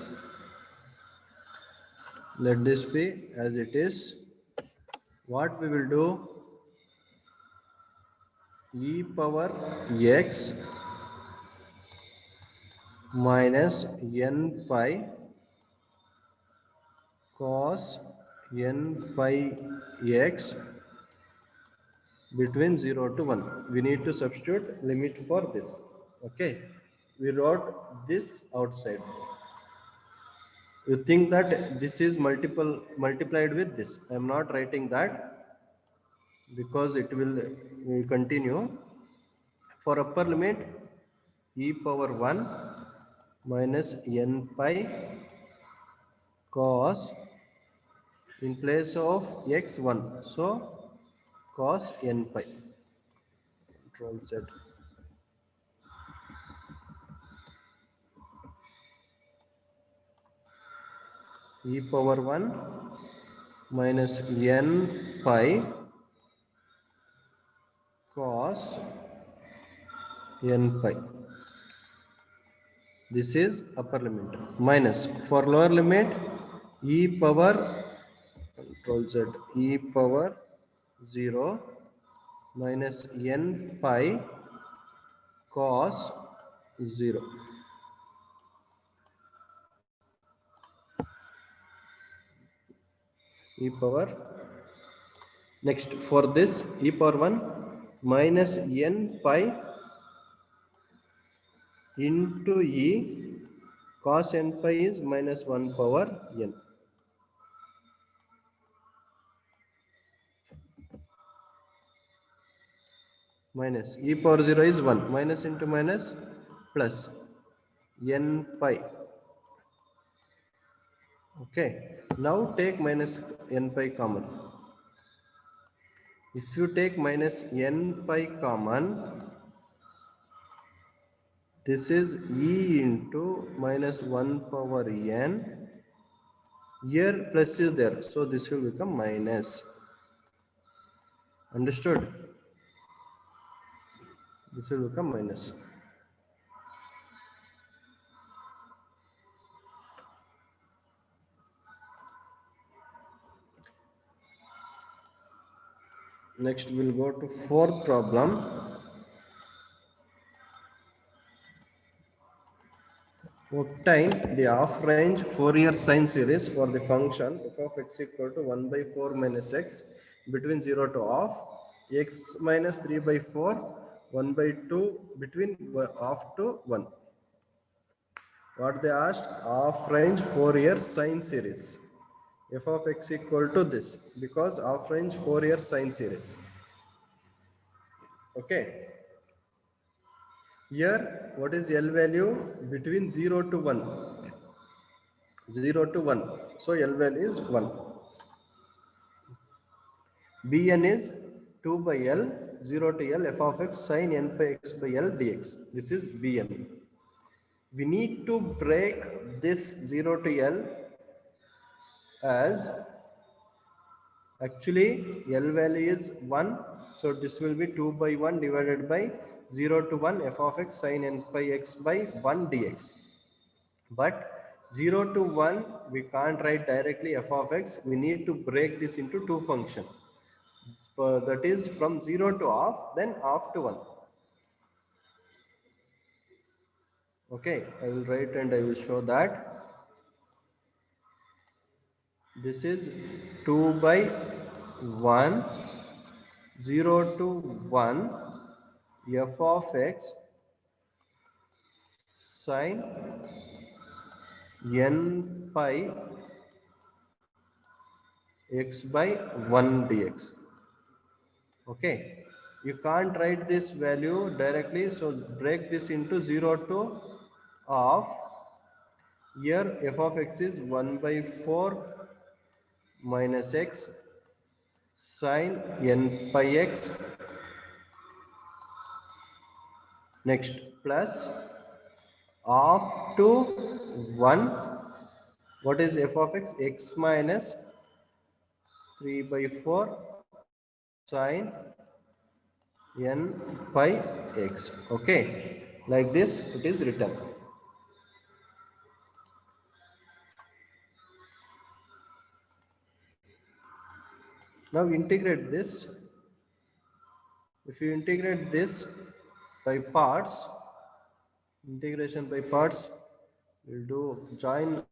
Let this be as it is. What we will do, e power x minus n pi cos n pi x between 0 to 1. We need to substitute limit for this. Okay, we wrote this outside. You think that this is multiplied with this. I am not writing that because it will continue. For upper limit e power 1 minus n pi cos, in place of x1, so cos n pi. Control Z. E power 1 minus n pi cos n pi. This is upper limit. Minus for lower limit e power, control Z, e power 0 minus n pi cos 0. E power, next for this e power 1 minus n pi into e cos n pi is minus 1 power n. Minus e power 0 is 1, minus into minus plus n pi. Okay, now take minus n pi common. If you take minus n pi common, this is e into minus 1 power n. Here plus is there, so this will become minus. Understood? This will become minus. Next we'll go to fourth problem. Obtain the half-range Fourier sine series for the function f of x equal to 1 by 4 minus x between 0 to half, x minus 3 by 4, 1 by 2 between half to 1. What they asked, half-range Fourier sine series. F of x equal to this, because half-range Fourier sine series. Okay. Here, what is L value? Between 0 to 1. 0 to 1. So L value is 1. Bn is 2 by L, 0 to L, f of x sin n pi x by L dx. This is Bn. We need to break this 0 to L as, actually L value is 1. So this will be 2 by 1 divided by 0 to 1 f of x sin n pi x by 1 dx. But 0 to 1 we can't write directly f of x. We need to break this into two functions. That is from 0 to half, then half to 1. Okay, I will write and I will show that. This is 2 by 1, 0 to 1, f of x sin n pi x by 1 dx. Okay, you can't write this value directly, so break this into 0 to of. Here f of x is 1 by 4 minus x sine n pi x. Next, plus of to 1. What is f of x? X minus 3 by 4 sine n pi x. Okay, like this it is written. Now integrate this. If you integrate this by parts, integration by parts, we'll do join.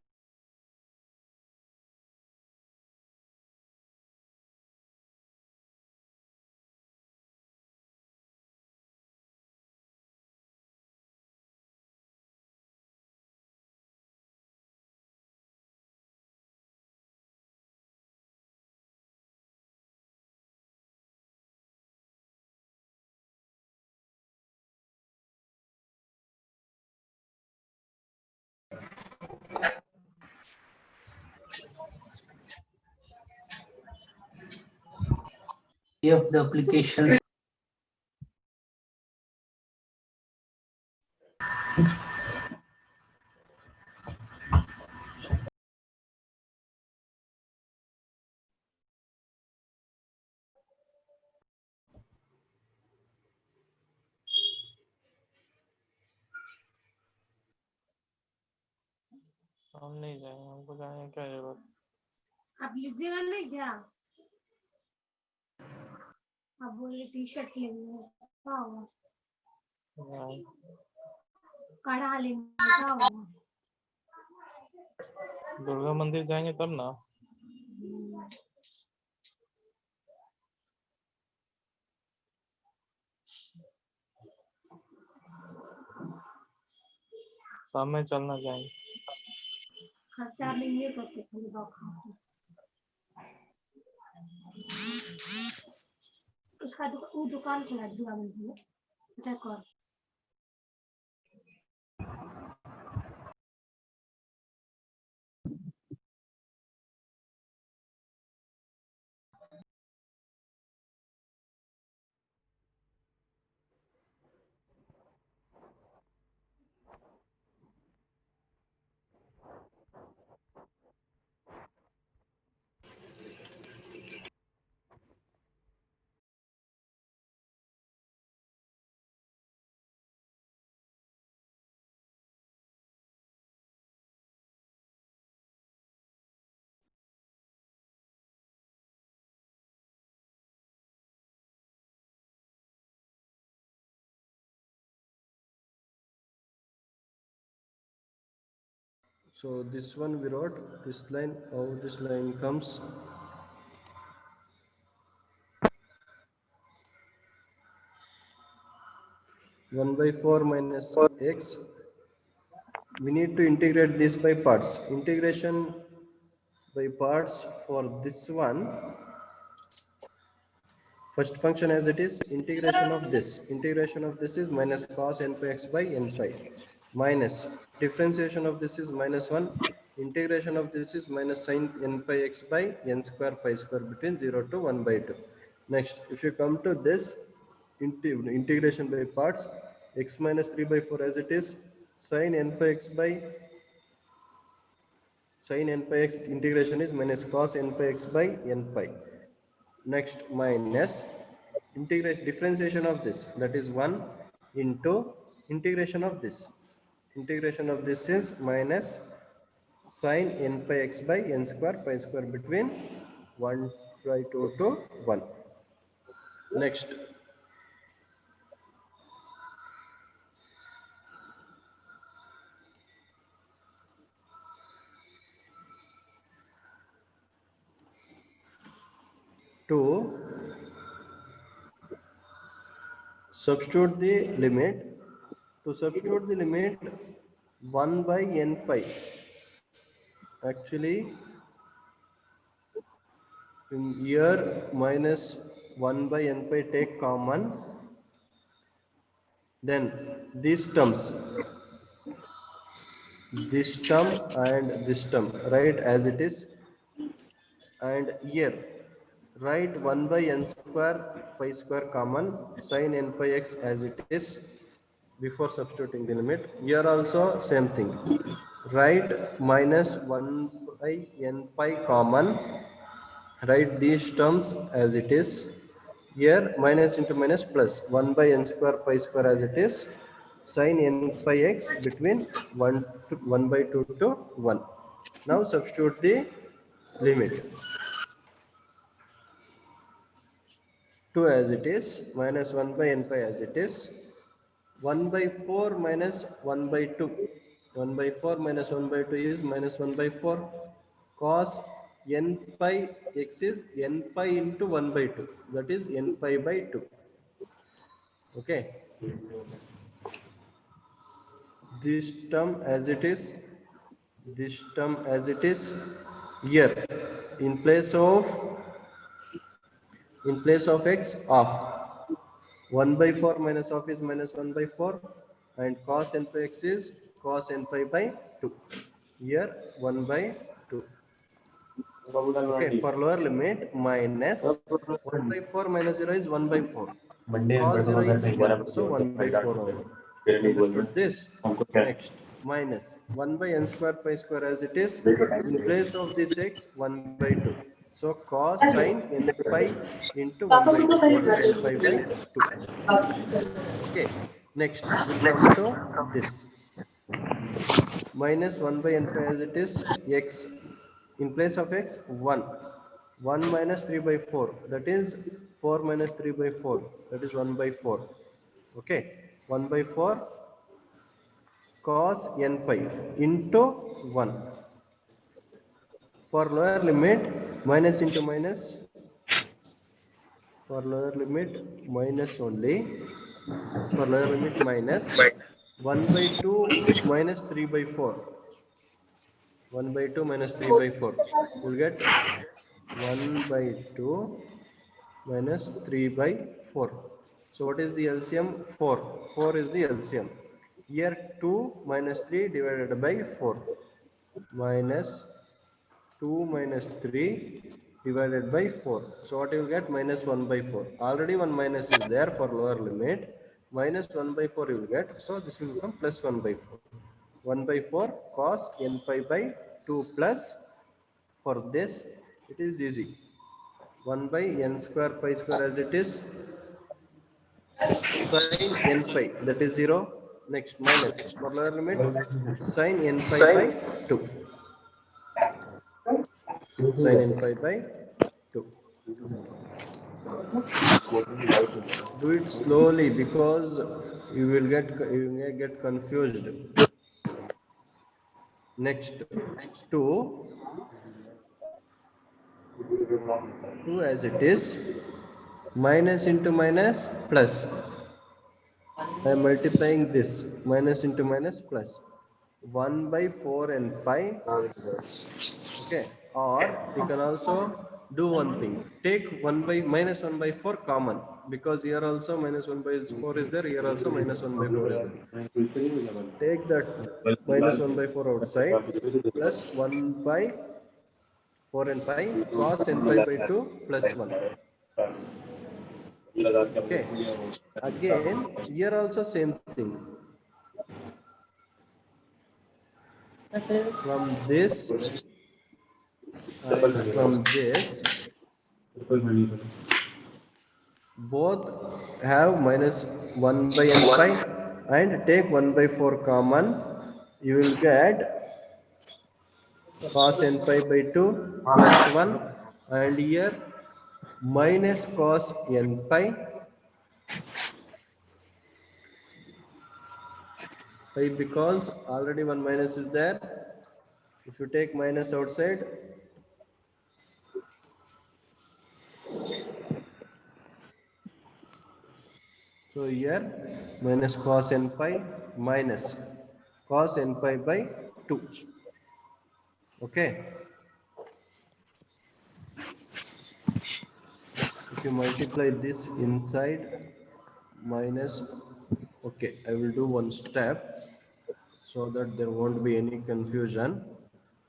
of the applications. हम नहीं जाएंगे, हमको जाने की क्या जरूरत। आप लीजिएगा नहीं क्या? आप बोले टी शर्ट लेंगे, क्या हुआ? नहीं, कड़ा लेंगे, क्या हुआ? दुर्गा मंदिर जाएंगे तब ना। शाम में चलना जाएंगे। खर्चा लेंगे तो कितनी बात। उसका वो दुकान चला दुर्गा मंदिर में, पता कौन? So this one we wrote this line. How this line comes? One by 4 minus x. We need to integrate this by parts. Integration by parts for this one. First function as it is, integration of this. Integration of this is minus cos n pi x by n pi. Minus differentiation of this is minus 1. Integration of this is minus sin n pi x by n square pi square between 0 to 1 by 2. Next, if you come to this integration by parts, x minus 3 by 4 as it is, sin n pi x by sin n pi x integration is minus cos n pi x by n pi. Next, minus integration differentiation of this, that is 1 into integration of this. Integration of this is minus sin n pi x by n square pi square between 1 by 2 to 1. Next, to substitute the limit, to substitute the limit 1 by n pi, actually In here minus 1 by n pi take common, then these terms, this term and this term, write as it is, and here write 1 by n square pi square common, sin n pi x as it is before substituting the limit. Here also same thing, write minus 1 by n pi common, write these terms as it is. Here minus into minus plus 1 by n square pi square as it is, sin n pi x between 1 to 1 by 2 to 1. Now substitute the limit. 2 as it is, minus 1 by n pi as it is, 1 by 4 minus 1 by 2. 1 by 4 minus 1 by 2 is minus 1 by 4. Cos n pi x is n pi into 1 by 2. That is n pi by 2. Okay. This term as it is, this term as it is. Here, in place of x, half. 1 by 4 minus half is minus 1 by 4, and cos n pi x is cos n pi by 2. Here 1 by 2. Okay, for lower limit minus 1 by 4 minus 0 is 1 by 4. Cos 0 is 1, so 1 by 4 only. Understood this? Next, minus 1 by n square pi square as it is. In place of this x, 1 by 2. So cos sin n pi into 1 by 2. That is n pi by 2. Okay, next we come to this. Minus 1 by n pi as it is, x. In place of x, 1. 1 minus 3 by 4. That is 4 minus 3 by 4. That is 1 by 4. Okay, 1 by 4 cos n pi into 1. For lower limit, minus into minus. For lower limit, minus only. For lower limit, minus 1 by 2 minus 3 by 4. 1 by 2 minus 3 by 4. You'll get 1 by 2 minus 3 by 4. So what is the LCM? 4. 4 is the LCM. Here 2 minus 3 divided by 4. Minus 2 minus 3 divided by 4. So what you will get? Minus 1 by 4. Already one minus is there for lower limit. Minus 1 by 4 you will get. So this will become plus 1 by 4. 1 by 4 cos n pi by 2 plus, for this it is easy, 1 by n square pi square as it is, sin n pi, that is 0. Next, minus for lower limit, sin n pi by 2. Sin n pi by 2. Do it slowly because you may get confused. Next, 2 as it is, minus into minus plus. I am multiplying this, minus into minus plus. 1 by 4 and pi. Okay, or you can also do one thing. Take 1 by minus 1 by 4 common, because here also minus 1 by 4 is there, here also minus 1 by 4 is there. Take that minus 1 by 4 outside, plus 1 by 4 and pi, cos n pi by 2 plus 1. Okay, again here also same thing. From this and from this, both have minus 1 by n pi, and take 1 by 4 common. You will get cos n pi by 2 plus 1, and here minus cos n pi because already one minus is there. If you take minus outside, so here minus cos n pi minus cos n pi by 2. Okay. if you multiply this inside minus, okay, I will do one step so that there won't be any confusion.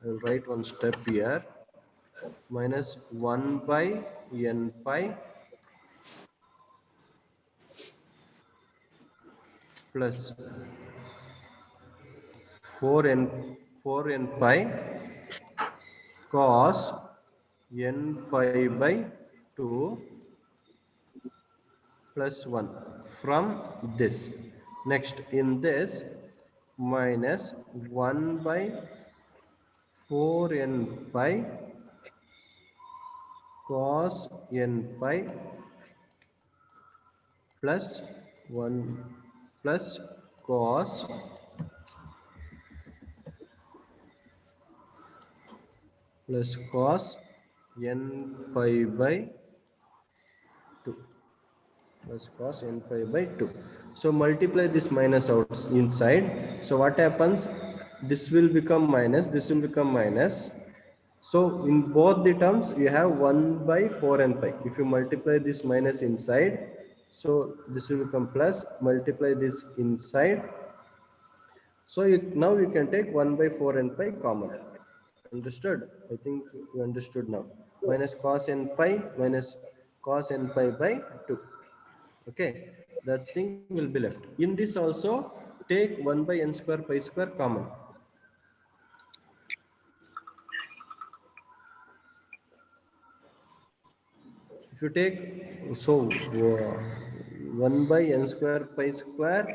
I will write one step here. Minus 1 by n pi plus 4n pi cos n pi by 2 plus 1 from this. Next, in this, minus 1 by 4n pi cos n pi plus 1 plus cos n pi by 2 plus cos n pi by 2. So multiply this minus out inside. So what happens? This will become minus, this will become minus. So in both the terms, you have 1 by 4 n pi. If you multiply this minus inside, so this will become plus, multiply this inside. So now you can take 1 by 4 n pi common. Understood? I think you understood now. Minus cos n pi minus cos n pi by 2. Okay, that thing will be left. In this also, take 1 by n square pi square common. If you take, so 1 by n square pi square,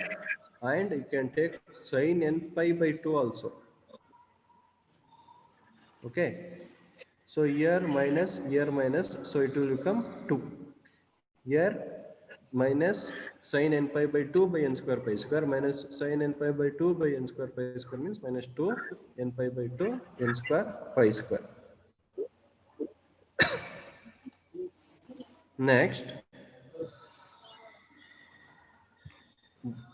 and you can take sin n pi by 2 also. Okay, so here minus, so it will become 2. Here minus sin n pi by 2 by n square pi square minus sin n pi by 2 by n square pi square means minus 2 n pi by 2 n square pi square. Next,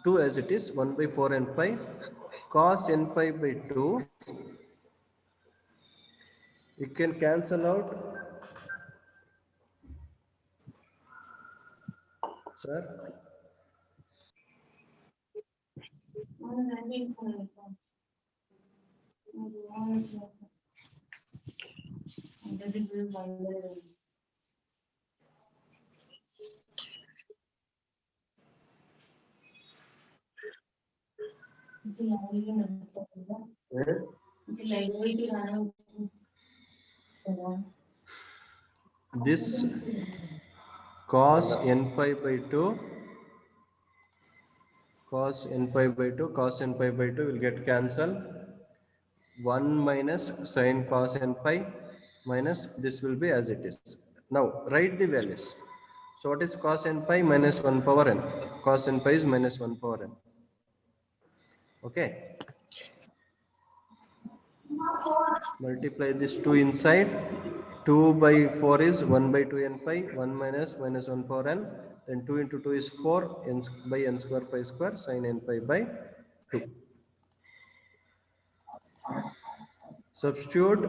2 as it is, 1 by 4 n pi cos n pi by 2. You can cancel out, sir. This cos n pi by 2, cos n pi by 2, cos n pi by 2 will get cancelled. 1 minus sin cos n pi minus this will be as it is. Now write the values. So what is cos n pi minus 1 power n? Cos n pi is minus 1 power n. Okay. Multiply this 2 inside. 2 by 4 is 1 by 2 n pi, 1 minus 1 power n. Then 2 into 2 is 4 n by n square pi square sin n pi by 2. Substitute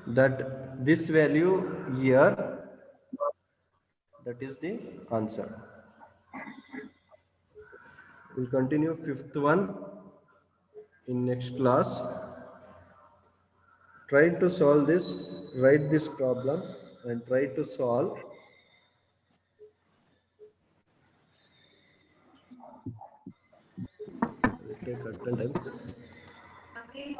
that this value here, that is the answer. We'll continue fifth one in next class. Try to solve this, write this problem and try to solve. We'll take attendance. Okay.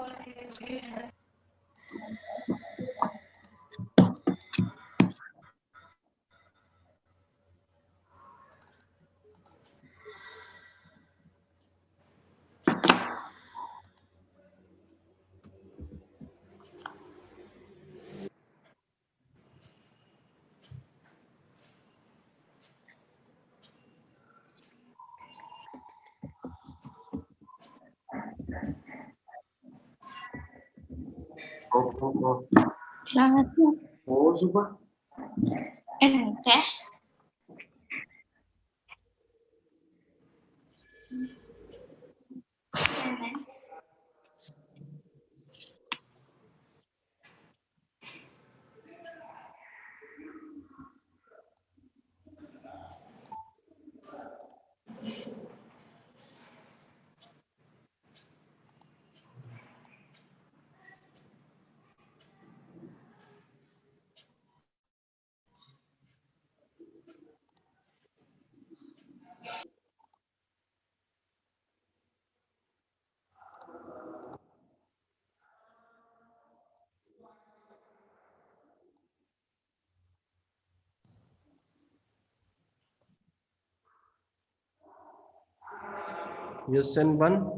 Yes and 1.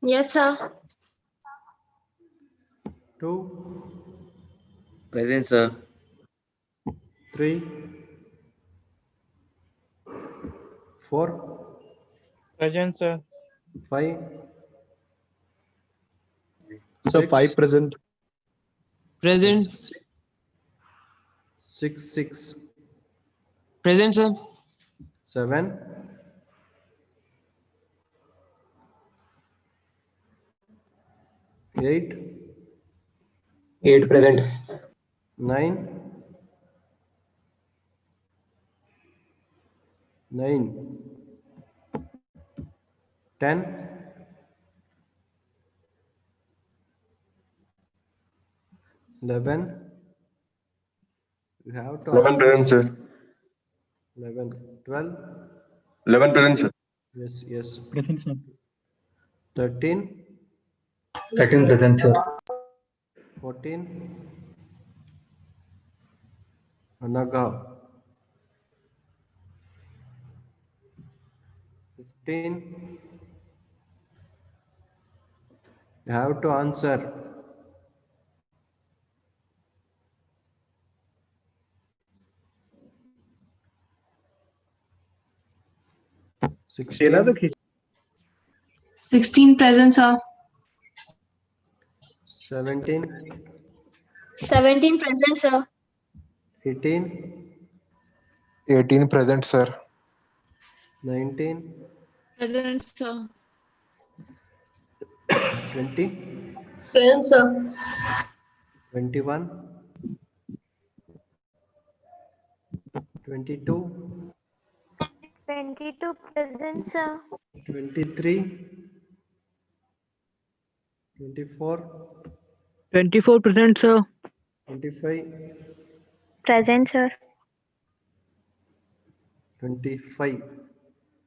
Yes, sir. 2, Present, sir. 3, 4, Present, sir. 5, So 6, 5 present. Present. 6, Present, sir. 7, 8, 8 present. 9, 10, 11. You have to 11 present, answer. sir. 11, 12. 11 present, sir. Yes. Present, sir. 13, 13 present, sir. 14. Anaga. 15. You have to answer. 16, 16 present, sir. 17, 17 present, sir. 18, 18 present, sir. 19, Present, sir. 20, Present, sir. 21, 22, 22 present, sir. 23, 24, 24 present, sir. 25, Present, sir. 25.